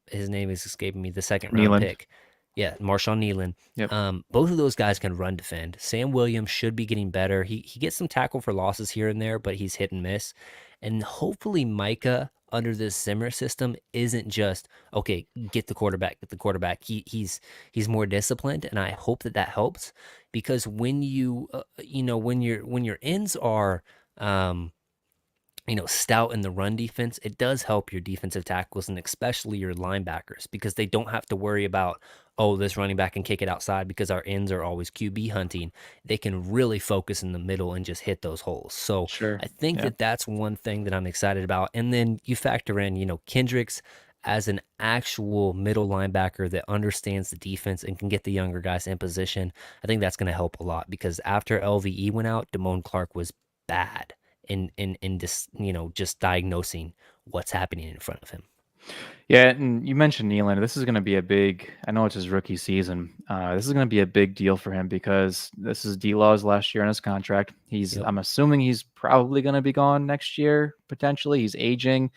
his name is escaping me, the second round Nealon. pick. Yeah, Marshawn Nealon. Yep. Both of those guys can run defend. Sam Williams should be getting better. He gets some tackle for losses here and there, but he's hit and miss. And hopefully Micah under this Zimmer system isn't just okay, get the quarterback, get the quarterback. He's more disciplined, and I hope that helps because when you when your ends are um stout in the run defense, it does help your defensive tackles and especially your linebackers because they don't have to worry about, oh, this running back can kick it outside because our ends are always QB hunting. They can really focus in the middle and just hit those holes. So Sure. I think Yeah. that that's one thing that I'm excited about. And then you factor in, Kendricks as an actual middle linebacker that understands the defense and can get the younger guys in position. I think that's going to help a lot because after LVE went out, Damone Clark was bad in just just diagnosing what's happening in front of him. Yeah, and you mentioned Nealon. This is going to be a big. I know it's his rookie season. This is going to be a big deal for him because this is D-Law's last year on his contract. Yep. I'm assuming he's probably going to be gone next year potentially. He's aging.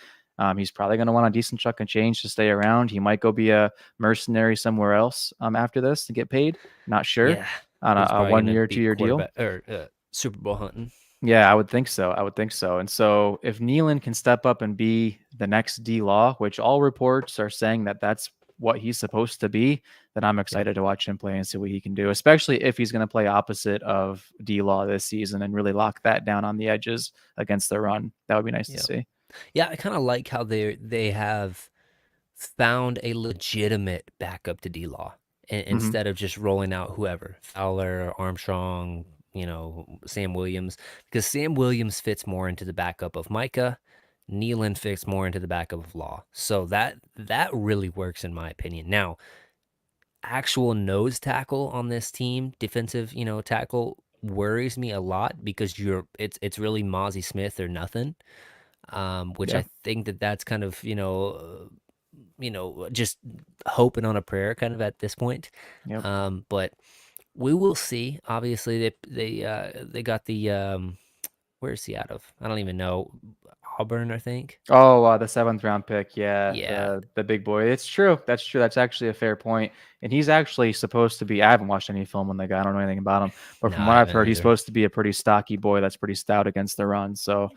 He's probably going to want a decent chunk of change to stay around. He might go be a mercenary somewhere else after this to get paid. Not sure Yeah. on He's a probably 1 gonna year, be 2 year deal. quarterback or Super Bowl hunting. Yeah, I would think so. I would think so. And so if Nealon can step up and be the next D Law, which all reports are saying that that's what he's supposed to be, then I'm Yep. excited to watch him play and see what he can do, especially if he's going to play opposite of D Law this season and really lock that down on the edges against the run. That would be nice to Yep. see. Yeah, I kind of like how they have found a legitimate backup to D Law Hmm. instead of just rolling out whoever Fowler, Armstrong, Sam Williams, because Sam Williams fits more into the backup of Micah. Nealon fits more into the backup of Law. So that really works in my opinion. Now, actual nose tackle on this team, defensive, tackle worries me a lot because it's really Mozzie Smith or nothing. Which Yeah. I think that that's kind of, just hoping on a prayer kind of at this point. Yep. But we will see. Obviously they got the where is he out of? I don't even know. Auburn, I think. Oh, the seventh round pick. Yeah, Yeah. the big boy. It's true. That's true. That's actually a fair point. And he's actually supposed to be. I haven't watched any film on the guy. I don't know anything about him. But No, from I what I've haven't heard, he's either. supposed to be a pretty stocky boy. That's pretty stout against the run. So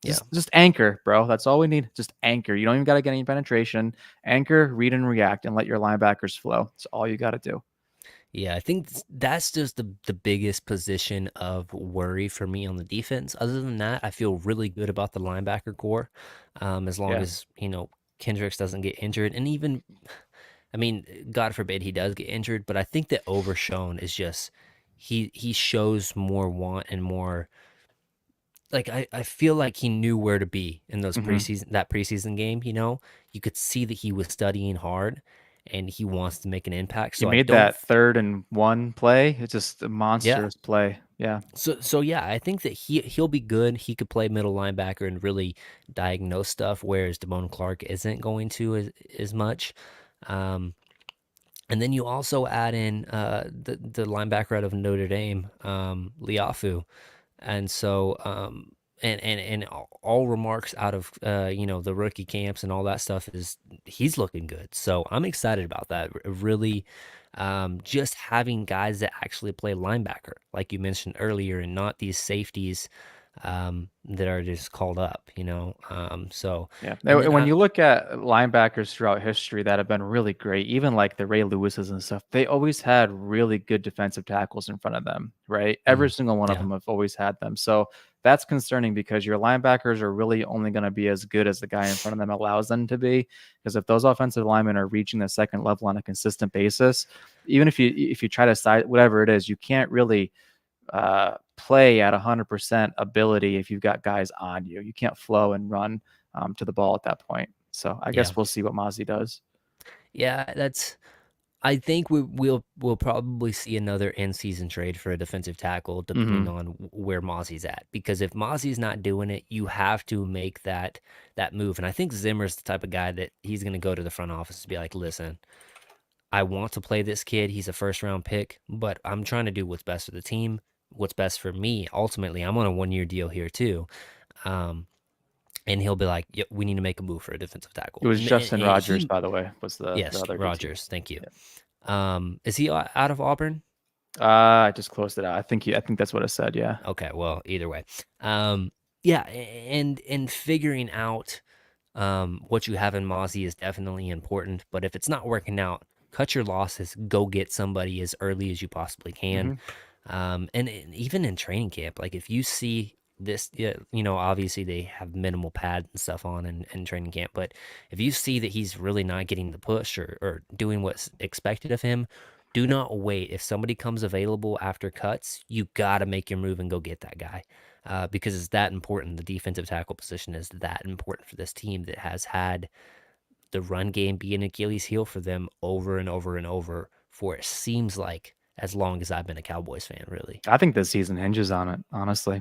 Yeah. just anchor, bro. That's all we need. Just anchor. You don't even got to get any penetration. Anchor, read and react, and let your linebackers flow. That's all you got to do. Yeah, I think that's just the biggest position of worry for me on the defense. Other than that, I feel really good about the linebacker core, as long Yeah. as Kendricks doesn't get injured, and even, I mean, God forbid he does get injured, but I think that Overshown is just he shows more want and more like I feel like he knew where to be in those Hmm. preseason game. You could see that he was studying hard, and he wants to make an impact. He So I made don't. that 3rd and 1 play. It's just a Yeah. monstrous play. Yeah. So yeah, I think that he'll be good. He could play middle linebacker and really diagnose stuff, whereas Damone Clark isn't going to as much. Um, and then you also add in the linebacker out of Notre Dame, Liafu, and so and all remarks out of the rookie camps and all that stuff is he's looking good. So I'm excited about that. Really, just having guys that actually play linebacker, like you mentioned earlier, and not these safeties that are just called up. So Yeah. and then When you look at linebackers throughout history that have been really great, even like the Ray Lewises and stuff, they always had really good defensive tackles in front of them, right? Every single one of yeah, them have always had them. So that's concerning because your linebackers are really only going to be as good as the guy in front of them allows them to be. Because if those offensive linemen are reaching the second level on a consistent basis, even if you try to side whatever it is, you can't really play at 100% ability if you've got guys on you. You can't flow and run to the ball at that point. So I yeah, guess we'll see what Mozzie does. yeah. That's I think we'll probably see another end season trade for a defensive tackle, depending Hmm. on where Mozzie's at. Because if Mozzie's not doing it, you have to make that move. And I think Zimmer's the type of guy that he's going to go to the front office and be like, "Listen, I want to play this kid. He's a first round pick, but I'm trying to do what's best for the team, what's best for me. Ultimately, I'm on a 1 year deal here too." Um, and he'll be like, "Yep, we need to make a move for a defensive It tackle." was And Justin Rogers, he, by the way, was the yes, other DT. Rogers, thank you. Yeah. Is he out of Auburn? I just closed it out. I think that's what it said. Yeah. Okay, well, either way. Yeah, and figuring out what you have in Mozzie is definitely important, but if it's not working out, cut your losses, go get somebody as early as you possibly can. Hmm. And even in training camp, like if you see this, yeah, obviously they have minimal pads and stuff on in training camp, but if you see that he's really not getting the push or doing what's expected of him, do not wait. If somebody comes available after cuts, you got to make your move and go get that guy, because it's that important. The defensive tackle position is that important for this team that has had the run game be an Achilles heel for them over and over and over for it seems like as long as I've been a Cowboys fan, really. I think this season hinges on it, honestly.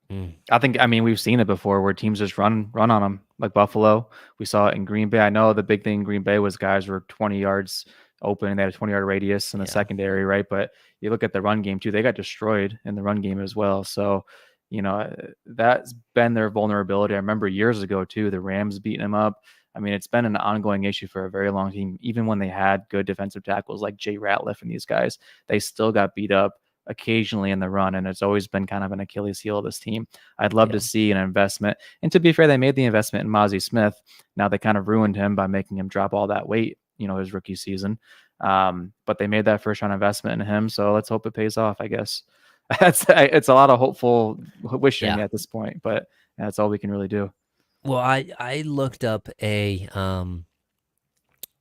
Mm, I mean, we've seen it before where teams just run on them, like Buffalo. We saw it in Green Bay. I know the big thing in Green Bay was guys were 20 yards open and they had a 20-yard radius in the yeah. secondary, right? But you look at the run game too; they got destroyed in the run game as well. So, that's been their vulnerability. I remember years ago too, the Rams beating them up. I mean, it's been an ongoing issue for a very long time. Even when they had good defensive tackles like Jay Ratliff and these guys, they still got beat up occasionally in the run, and it's always been kind of an Achilles heel of this team. I'd love to Yeah. see an investment. And to be fair, they made the investment in Mozzie Smith. Now they kind of ruined him by making him drop all that weight, his rookie season. But they made that first round investment in him. So let's hope it pays off, I guess. It's a lot of hopeful wishing Yeah. at this point, but that's all we can really do. Well, I looked up a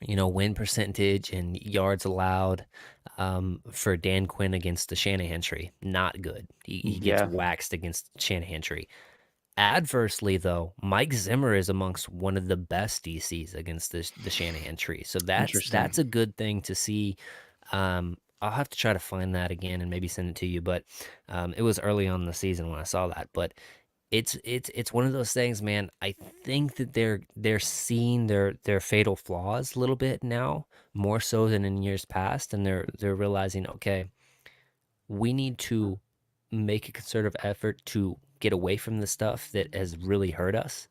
win percentage and yards allowed for Dan Quinn against the Shanahan tree. Not good. He gets Yeah, waxed against Shanahan tree. Adversely, though, Mike Zimmer is amongst one of the best DCs against the Shanahan tree. So that's interesting. a good thing to see. I'll have to try to find that again and maybe send it to you. But it was early on in the season when I saw that. But it's one of those things, man. I think that they're seeing their fatal flaws a little bit now, more so than in years past, and they're realizing, okay, we need to make a concerted effort to get away from the stuff that has really hurt us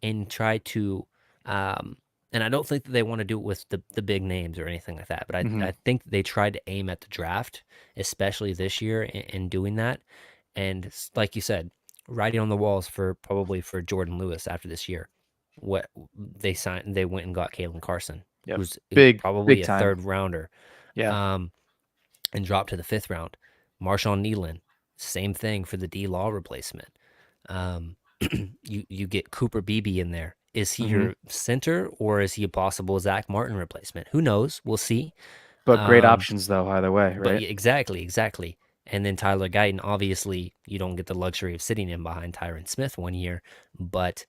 and try to um and I don't think that they want to do it with the big names or anything like that, but I Hmm. think they tried to aim at the draft, especially this year in doing that. And like you said, writing on the walls for probably for Jordan Lewis after this year. What they went and got Kalen Carson, Yep. who's Big probably a time. third rounder. Yeah. Um, and dropped to the fifth round. Marshawn Nealon, same thing for the D Law replacement. Um, you get Cooper Beebe in there. Is he Hmm. your center or is he a possible Zach Martin replacement? Who knows? We'll see. But great Um, options though, either way, but right? exactly. And then Tyler Guyton, obviously, you don't get the luxury of sitting in behind Tyron Smith 1 year, but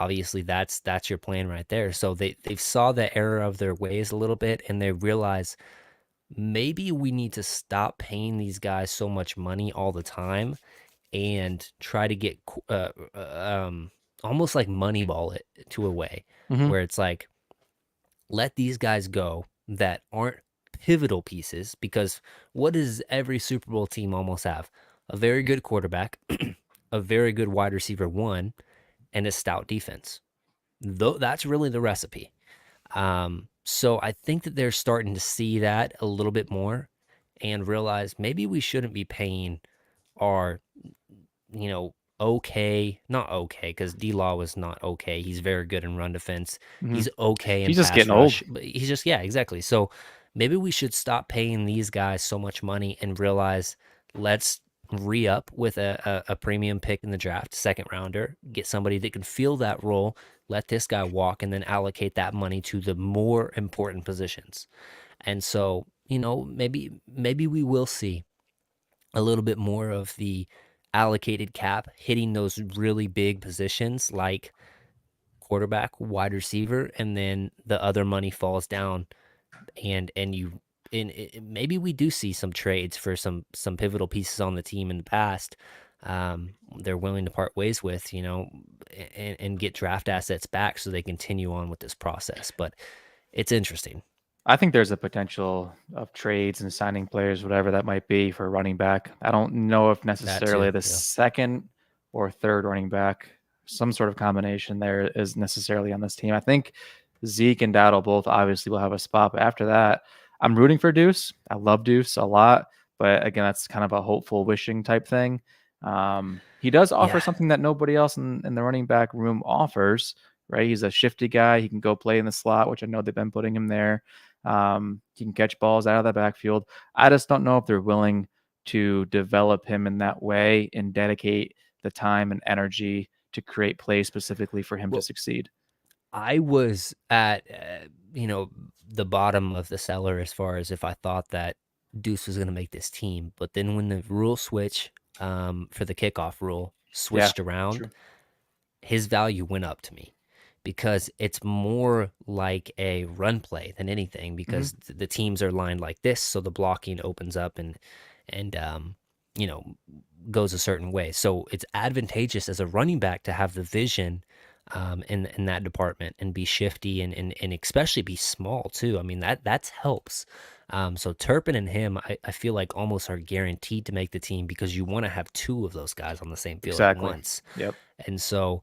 obviously that's your plan right there. So they've saw the error of their ways a little bit, and they realize maybe we need to stop paying these guys so much money all the time and try to get almost like Moneyball it to a way Hmm. where it's like let these guys go that aren't pivotal pieces, because what does every Super Bowl team almost have? A very good quarterback, a very good wide receiver one, and a stout defense. Though that's really the recipe. So I think that they're starting to see that a little bit more and realize maybe we shouldn't be paying our, okay, not okay, because D Law was not okay. He's very good in run defense. Hmm. He's okay in He's just pass getting old. rush, but he's just, yeah, exactly. So maybe we should stop paying these guys so much money and realize let's re up with a premium pick in the draft, second rounder, get somebody that can fill that role, let this guy walk, and then allocate that money to the more important positions. And so, maybe we will see a little bit more of the allocated cap hitting those really big positions like quarterback, wide receiver, and then the other money falls down and you and maybe we do see some trades for some pivotal pieces on the team in the past. They're willing to part ways with, and get draft assets back so they continue on with this process. But it's interesting. I think there's a potential of trades and signing players, whatever that might be, for running back. I don't know if That necessarily too. the Yeah. second or third running back, some sort of combination there is necessarily on this team. I think Zeke and Dowdle both obviously will have a spot, but after that, I'm rooting for Deuce. I love Deuce a lot, but again, that's kind of a hopeful wishing type thing. He does offer Yeah. something that nobody else in the running back room offers, right? He's a shifty guy. He can go play in the slot, which I know they've been putting him there. He can catch balls out of the backfield. I just don't know if they're willing to develop him in that way and dedicate the time and energy to create plays specifically for him to Well, succeed. I was at the bottom of the cellar as far as if I thought that Deuce was going to make this team, but then when the rule switch for the kickoff rule Yeah, switched around, true. his value went up to me because it's more like a run play than anything Hmm. because the teams are lined like this, so the blocking opens up and you know goes a certain way. So it's advantageous as a running back to have the vision in that department and be shifty and especially be small too. I mean that helps. So Turpin and him, I feel like almost are guaranteed to make the team because you want to have two of those guys on the same field at Exactly. once. Yep. And so,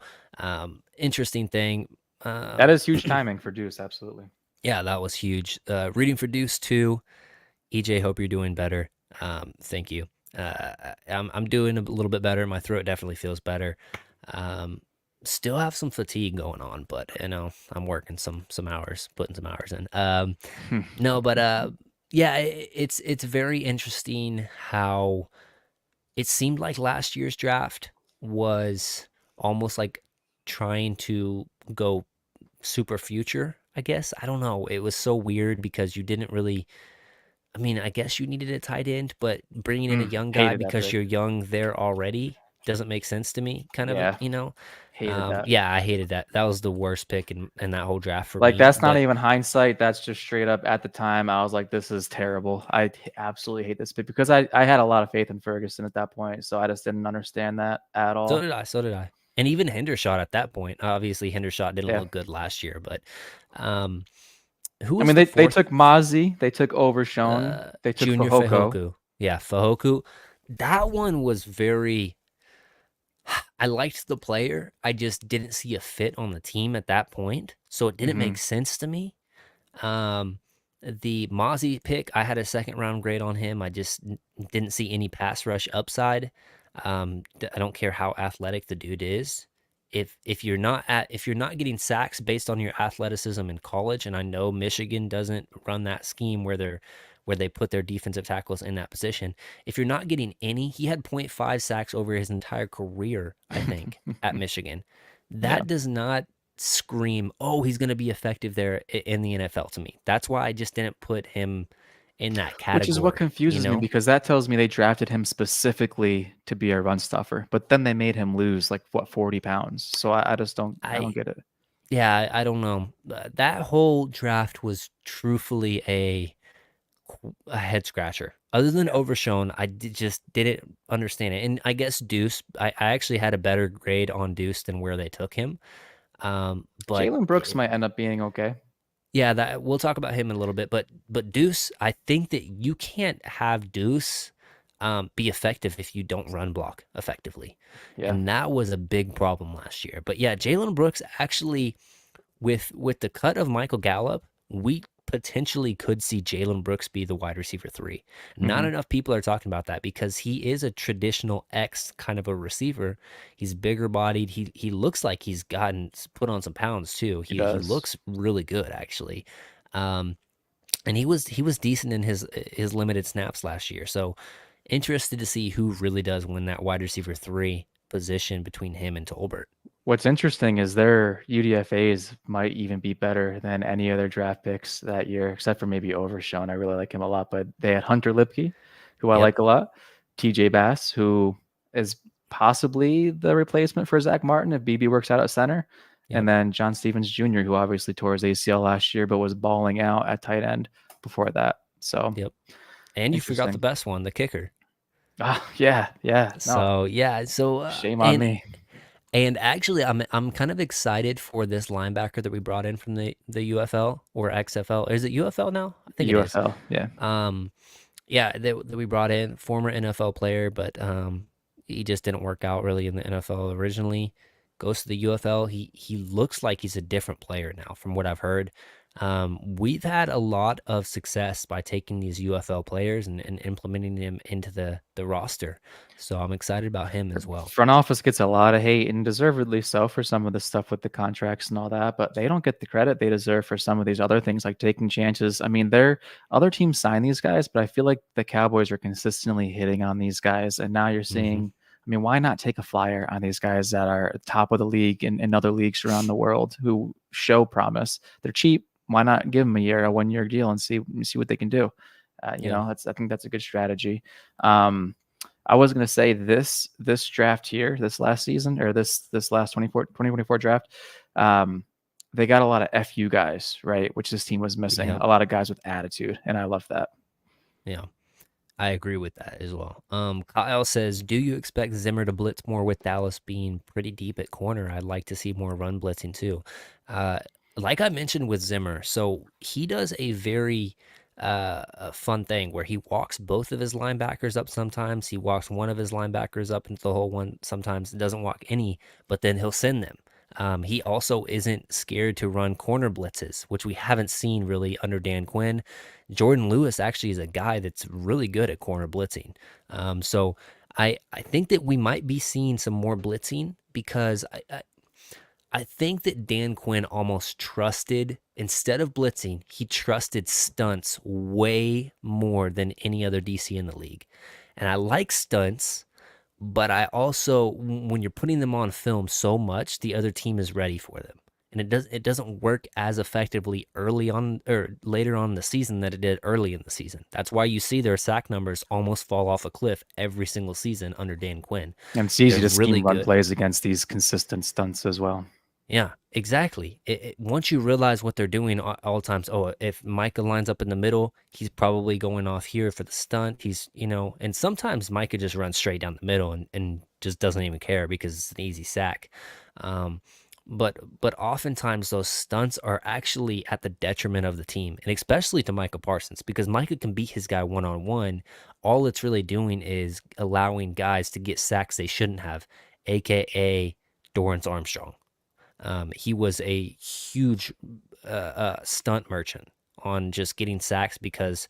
interesting thing. That is huge timing for Deuce. Absolutely. Yeah, that was huge. Reading for Deuce too. EJ, hope you're doing better. Thank you. I'm doing a little bit better. My throat definitely feels better. Um, Still have some fatigue going on, but I'm working some hours, putting some hours in. No, but yeah, it's very interesting how it seemed like last year's draft was almost like trying to go super future, I guess. I don't know. It was so weird because you didn't really. I mean, I guess you needed a tight end, but bringing in a young guy Hated that because pick. you're young there already doesn't make sense to me, kind of, Yeah, hated that. Yeah, I hated that. That was the worst pick in that whole draft for Like me. that's not But even hindsight. That's just straight up at the time. I was like, this is terrible. Absolutely hate this pick because I had a lot of faith in Ferguson at that point. So I just didn't understand that at so all. did I. So did I. And even Hendershot at that point. Obviously, Hendershot didn't Yeah. look good last year, but um, who I was mean, the they fourth? took Mozzie, they took Overshown, they took Junior Fehoko. Fajoku. Yeah, Fajoku. That one was very. I liked the player. I just didn't see a fit on the team at that point, so it didn't Hmm. make sense to me. Um, the Mozzie pick, I had a second round grade on him. I just didn't see any pass rush upside. I don't care how athletic the dude is. If you're not getting sacks based on your athleticism in college, and I know Michigan doesn't run that scheme where they put their defensive tackles in that position. If you're not getting any, he had point 0.5 sacks over his entire career, I think, at Michigan. Yeah. That does not scream, oh, he's going to be effective there in the NFL to me. That's why I just didn't put him in that Which is what category, you confuses me know? because that tells me they drafted him specifically to be a run stuffer, but then they made him lose like what 40 pounds. So I just I don't I get it. Yeah, I don't know. That whole draft was truthfully a head scratcher. Other than Yeah. Overshown, just didn't understand it. And I guess Deuce, I actually had a better grade on Deuce than where they took him. But Jalen Brooks might end up being okay. yeah, that we'll talk about him in a little bit. But Deuce, I think that you can't have Deuce be effective if you don't run block effectively, Yeah. and that was a big problem last year. But yeah, Jalen Brooks actually with the cut of Michael Gallup, we potentially could see Jalen Brooks be the wide receiver 3. Not Hmm. enough people are talking about that because he is a traditional X kind of a receiver. He's bigger bodied. He looks like he's gotten put on some pounds too. He He does. looks really good actually. Um, and he was decent in his limited snaps last year. So interested to see who really does win that wide receiver 3 position between him and Tolbert. What's interesting is their UDFAs might even be better than any other draft picks that year, except for maybe Overshown. I really like him a lot, but they had Hunter Lipke, who I Yep. like a lot, TJ Bass, who is possibly the replacement for Zach Martin if BB works out at center, and Yep. then John Stevens Jr., who obviously tore his ACL last year, but was balling out at tight end before that. So Yep. And you forgot the interesting. best one, the kicker. Yeah, yeah. No, So yeah, shame on me. and actually, I'm kind of excited for this linebacker that we brought in from the UFL or XFL. Is it UFL now? I think it is. UFL, yeah. Um, yeah, that we brought in former NFL player, but he just didn't work out really in the NFL originally. Goes to the UFL. He looks like he's a different player now, from what I've heard. We've had a lot of success by taking these UFL players and implementing them into the roster. So I'm excited about him as well. Front office gets a lot of hate and deservedly so for some of the stuff with the contracts and all that, but they don't get the credit they deserve for some of these other things like taking chances. I mean, their other teams sign these guys, but I feel like the Cowboys are consistently hitting on these guys, and now you're Hmm. seeing I mean, why not take a flyer on these guys that are top of the league in other leagues around the world who show promise? They're cheap. Why not give them a 1 year deal and see what they can do? Yeah. I think that's a good strategy. I was going to say this draft here, this last season, or this last 2024 draft, they got a lot of FU guys, right? Which this team was missing. Yep. A lot of guys with attitude, and I love that. Yeah. I agree with that as well. Kyle says, "Do you expect Zimmer to blitz more with Dallas being pretty deep at corner? I'd like to see more run blitzing too." Uh, like I mentioned with Zimmer, so he does a very a fun thing where he walks both of his linebackers up sometimes. He walks one of his linebackers up into the whole one sometimes. Doesn't walk any, but then he'll send them. He also isn't scared to run corner blitzes, which we haven't seen really under Dan Quinn. Jordan Lewis actually is a guy that's really good at corner blitzing. So I think that we might be seeing some more blitzing because I think that Dan Quinn almost trusted, instead of blitzing, he trusted stunts way more than any other DC in the league. And I like stunts, but I also, when you're putting them on film so much, the other team is ready for them. And it doesn't work as effectively early on or later on in the season that it did early in the season. That's why you see their sack numbers almost fall off a cliff every single season under Dan Quinn. And it's easy They're to really scheme run good. plays against these consistent stunts as well. Yeah, exactly. Once you realize what they're doing all times, oh, if Micah lines up in the middle, he's probably going off here for the stunt. And sometimes Micah just runs straight down the middle and just doesn't even care because it's an easy sack. Um, but oftentimes those stunts are actually at the detriment of the team, and especially to Micah Parsons because Micah can beat his guy one on one. All it's really doing is allowing guys to get sacks they shouldn't have, aka Dorrance Armstrong. He was a huge stunt merchant on just getting sacks because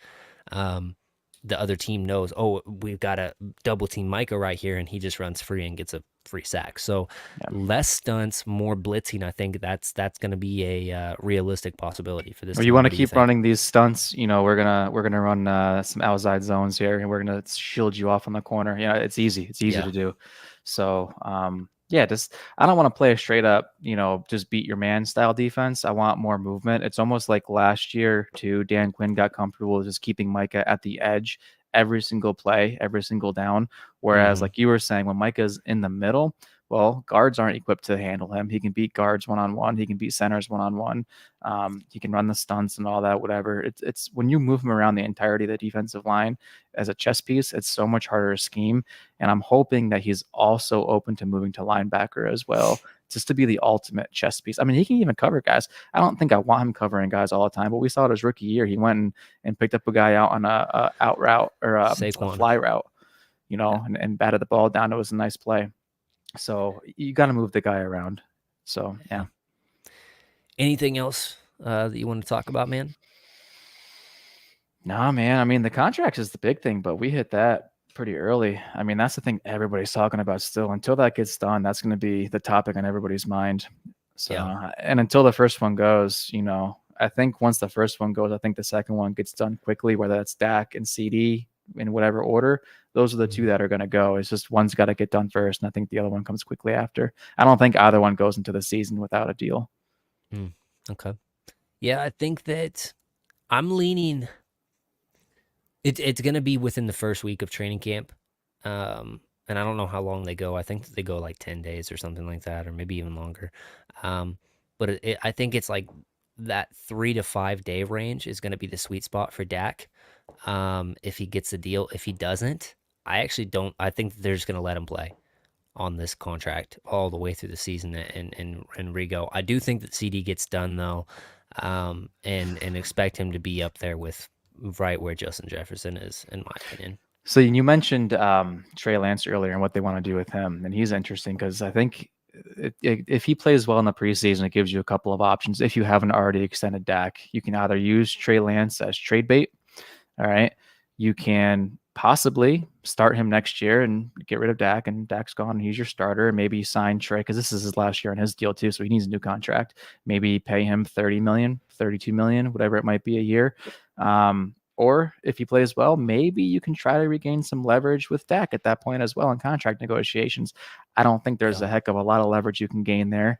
um, the other team knows, oh, we've got a double team Micah right here, and he just runs free and gets a free sack. So Yeah. less stunts, more blitzing. I think that's going to be a realistic possibility for this Or team. you want to What do you keep think? running these stunts? We're gonna run some outside zones here, and we're gonna shield you off on the corner. It's easy. It's easy Yeah. to do. So yeah, just I don't want to play a straight up, just beat your man style defense. I want more movement. It's almost like last year too. Dan Quinn got comfortable with just keeping Micah at the edge every single play, every single down. Whereas, Hmm. like you were saying, when Micah's in the middle, well, guards aren't equipped to handle him. He can beat guards one on one. He can beat centers one on one. He can run the stunts and all that, whatever. It's when you move him around the entirety of the defensive line as a chess piece, it's so much harder to scheme. And I'm hoping that he's also open to moving to linebacker as well, just to be the ultimate chess piece. I mean, he can even cover guys. I don't think I want him covering guys all the time, but we saw it his rookie year. He went and picked up a guy out on a out route or a Saquon. fly route, Yeah. and batted the ball down. It was a nice play. So you got to move the guy around. So yeah. Anything else that you want to talk about, man? No, man. I mean, the contract is the big thing, but we hit that pretty early. I mean, that's the thing everybody's talking about still. Until that gets done, that's going to be the topic on everybody's mind. So, Yeah. and until the first one goes, I think once the first one goes, I think the second one gets done quickly, whether that's Dak and CD in whatever order. Those are the two that are going to go. It's just one's got to get done first, and I think the other one comes quickly after. I don't think either one goes into the season without a deal. Okay. Yeah, I think that I'm leaning. It's going to be within the first week of training camp. And I don't know how long they go. I think they go like 10 days or something like that, or maybe even longer. Um, but I think it's like that 3 to 5 day range is going to be the sweet spot for Dak. If he gets the deal, if he doesn't, I actually don't. I think they're just going to let him play on this contract all the way through the season and re-go. I do think that CD gets done though, and expect him to be up there with right where Justin Jefferson is, in my opinion. So you mentioned Trey Lance earlier and what they want to do with him, and he's interesting because I think if he plays well in the preseason, it gives you a couple of options. If you haven't already extended Dak, you can either use Trey Lance as trade bait. All right, you can possibly start him next year and get rid of Dak, and Dak's gone, and he's your starter. Maybe sign Trey because this is his last year on his deal too, so he needs a new contract. Maybe pay him 30 million, 32 million, whatever it might be a year. Or if he plays well, maybe you can try to regain some leverage with Dak at that point as well in contract negotiations. I don't think there's Yeah. a heck of a lot of leverage you can gain there.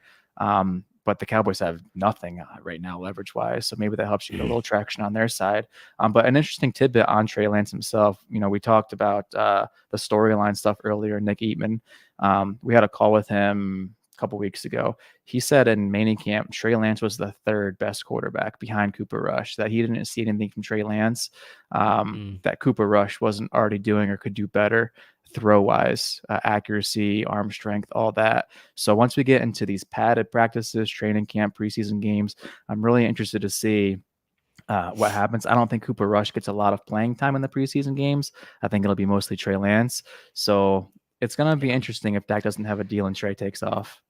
But the Cowboys have nothing right now leverage wise. So maybe that helps you get a little traction on their side. But an interesting tidbit on Trey Lance himself, we talked about the storyline stuff earlier, Nick Eatman. We had a call with him a couple weeks ago. He said in minicamp, Trey Lance was the third best quarterback behind Cooper Rush, that he didn't see anything from Trey Lance that Cooper Rush wasn't already doing or could do better throw wise, accuracy, arm strength, all that. So once we get into these padded practices, training camp, preseason games, I'm really interested to see what happens. I don't think Cooper Rush gets a lot of playing time in the preseason games. I think it'll be mostly Trey Lance. So it's going to be interesting if Dak doesn't have a deal and Trey takes off.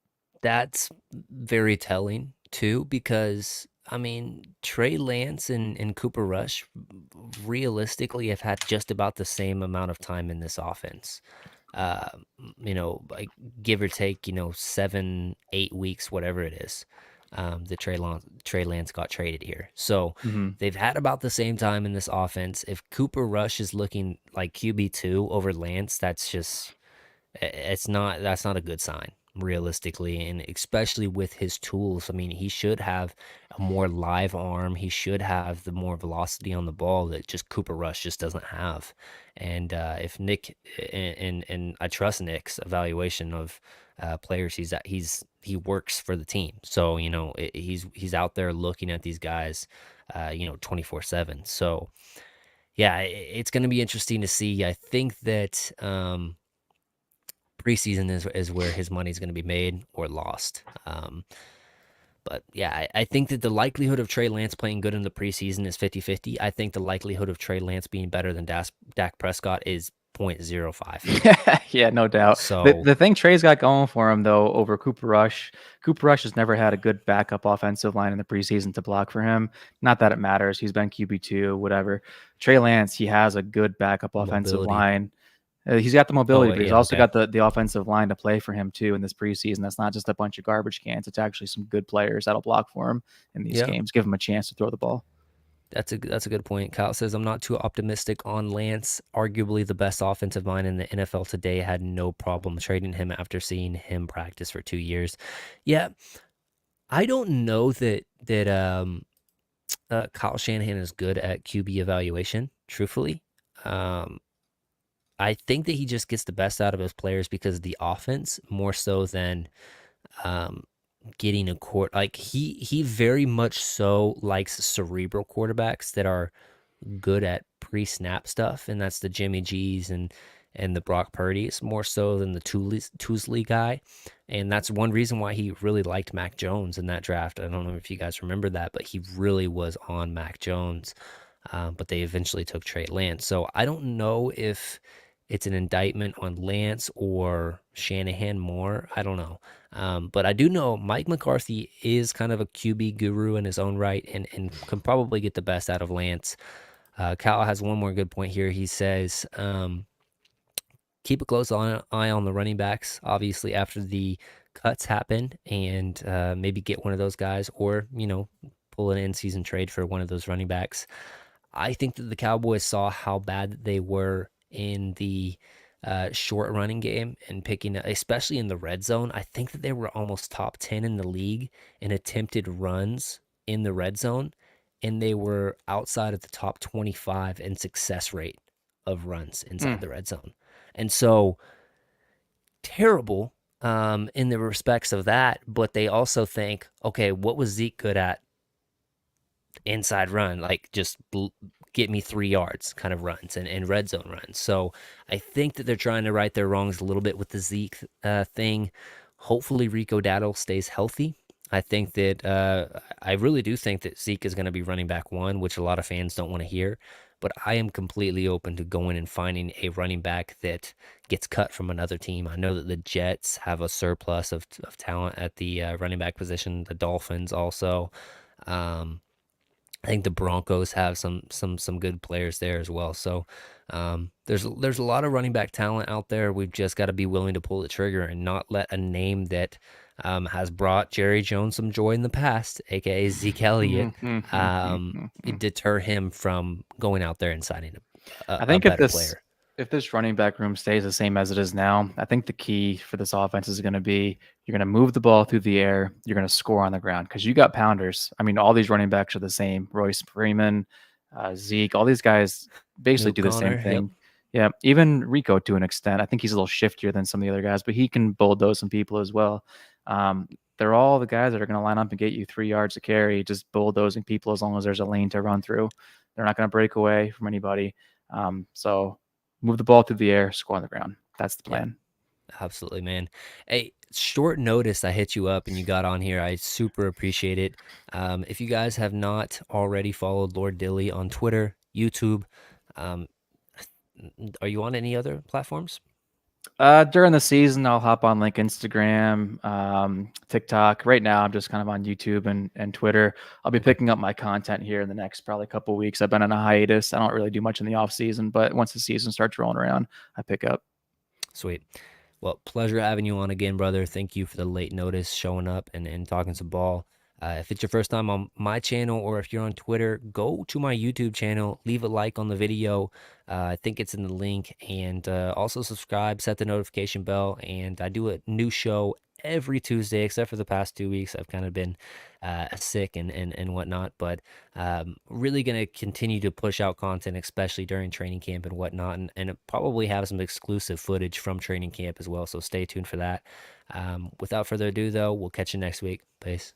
That's very telling too, because I mean, Trey Lance and Cooper Rush realistically have had just about the same amount of time in this offense. Uh, like give or take, 7, 8 weeks, whatever it is. The Trey Lance got traded here. So they've had about the same time in this offense. If Cooper Rush is looking like QB2 over Lance, that's not a good sign realistically, and especially with his tools. I mean, he should have a more live arm. He should have the more velocity on the ball that just Cooper Rush just doesn't have. And if Nick and I trust Nick's evaluation of players, he works for the team, so he's out there looking at these guys 24/7. So yeah, it's going to be interesting to see. I think that preseason is where his money's going to be made or lost. But yeah, I think that the likelihood of Trey Lance playing good in the preseason is 50-50. I think the likelihood of Trey Lance being better than Dak Prescott is 0.05. Yeah, no doubt. So The thing Trey's got going for him, though, over Cooper Rush has never had a good backup offensive line in the preseason to block for him. Not that it matters. He's been QB2, whatever. Trey Lance, he has a good backup offensive mobility. line. He's got the mobility, but he's Yeah, also okay. got the offensive line to play for him too in this preseason. That's not just a bunch of garbage cans. It's actually some good players that'll block for him in these Yeah, games. Give him a chance to throw the ball. that's a good point. Kyle says, I'm not too optimistic on Lance. Arguably the best offensive mind in the NFL today. Had no problem trading him after seeing him practice for 2 years. Yeah, I don't know that Kyle Shanahan is good at QB evaluation, truthfully. I think that he just gets the best out of his players because of the offense more so than getting a court. Like he very much so likes cerebral quarterbacks that are good at pre-snap stuff, and that's the Jimmy G's and the Brock Purdy's more so than the Toosley guy. And that's one reason why he really liked Mac Jones in that draft. I don't know if you guys remember that, but he really was on Mac Jones. But they eventually took Trey Lance. So I don't know if it's an indictment on Lance or Shanahan more. I don't know. But I do know Mike McCarthy is kind of a QB guru in his own right and can probably get the best out of Lance. Cal has one more good point here. He says, keep a close eye on the running backs, obviously, after the cuts happen, and maybe get one of those guys or, pull an in-season trade for one of those running backs. I think that the Cowboys saw how bad they were in the short running game and picking, especially in the red zone. I think that they were almost top 10 in the league in attempted runs in the red zone, and they were outside of the top 25 in success rate of runs inside the red zone. And so terrible in the respects of that, but they also think, okay, what was Zeke good at? Inside run, like just get me 3 yards kind of runs and red zone runs. So I think that they're trying to right their wrongs a little bit with the Zeke thing. Hopefully Rico Dowdle stays healthy. I think that I really do think that Zeke is going to be running back 1, which a lot of fans don't want to hear. But I am completely open to going and finding a running back that gets cut from another team. I know that the Jets have a surplus of talent at the running back position. The Dolphins also. I think the Broncos have some good players there as well. So there's a lot of running back talent out there. We've just got to be willing to pull the trigger and not let a name that has brought Jerry Jones some joy in the past, aka Zeke Elliott, deter him from going out there and signing I a think better player. if this running back room stays the same as it is now, I think the key for this offense is going to be you're going to move the ball through the air, you're going to score on the ground because you got pounders. I mean, all these running backs are the same. Royce Freeman, Zeke, all these guys basically Luke do the same Connor, yep. thing. Yeah, even Rico to an extent. I think he's a little shiftier than some of the other guys, but he can bulldoze some people as well. They're all the guys that are going to line up and get you 3 yards to carry, just bulldozing people as long as there's a lane to run through. They're not going to break away from anybody. So move the ball through the air, score on the ground. That's the Yeah, plan. absolutely, man. Hey, short notice I hit you up and you got on here. I super appreciate it. If you guys have not already followed Lord Dylly on Twitter, YouTube, um, are you on any other platforms? During the season, I'll hop on like Instagram, TikTok. Right now, I'm just kind of on YouTube and Twitter. I'll be Okay, picking up my content here in the next probably couple weeks. I've been on a hiatus. I don't really do much in the off season, but once the season starts rolling around, I pick up. sweet. Well, pleasure having you on again, brother. Thank you for the late notice showing up and talking some ball. If it's your first time on my channel or if you're on Twitter, go to my YouTube channel, leave a like on the video. I think it's in the link. And also subscribe, set the notification bell. And I do a new show every Tuesday, except for the past 2 weeks. I've kind of been sick and whatnot. But really going to continue to push out content, especially during training camp and whatnot. And probably have some exclusive footage from training camp as well. So stay tuned for that. Without further ado, though, we'll catch you next week. Peace.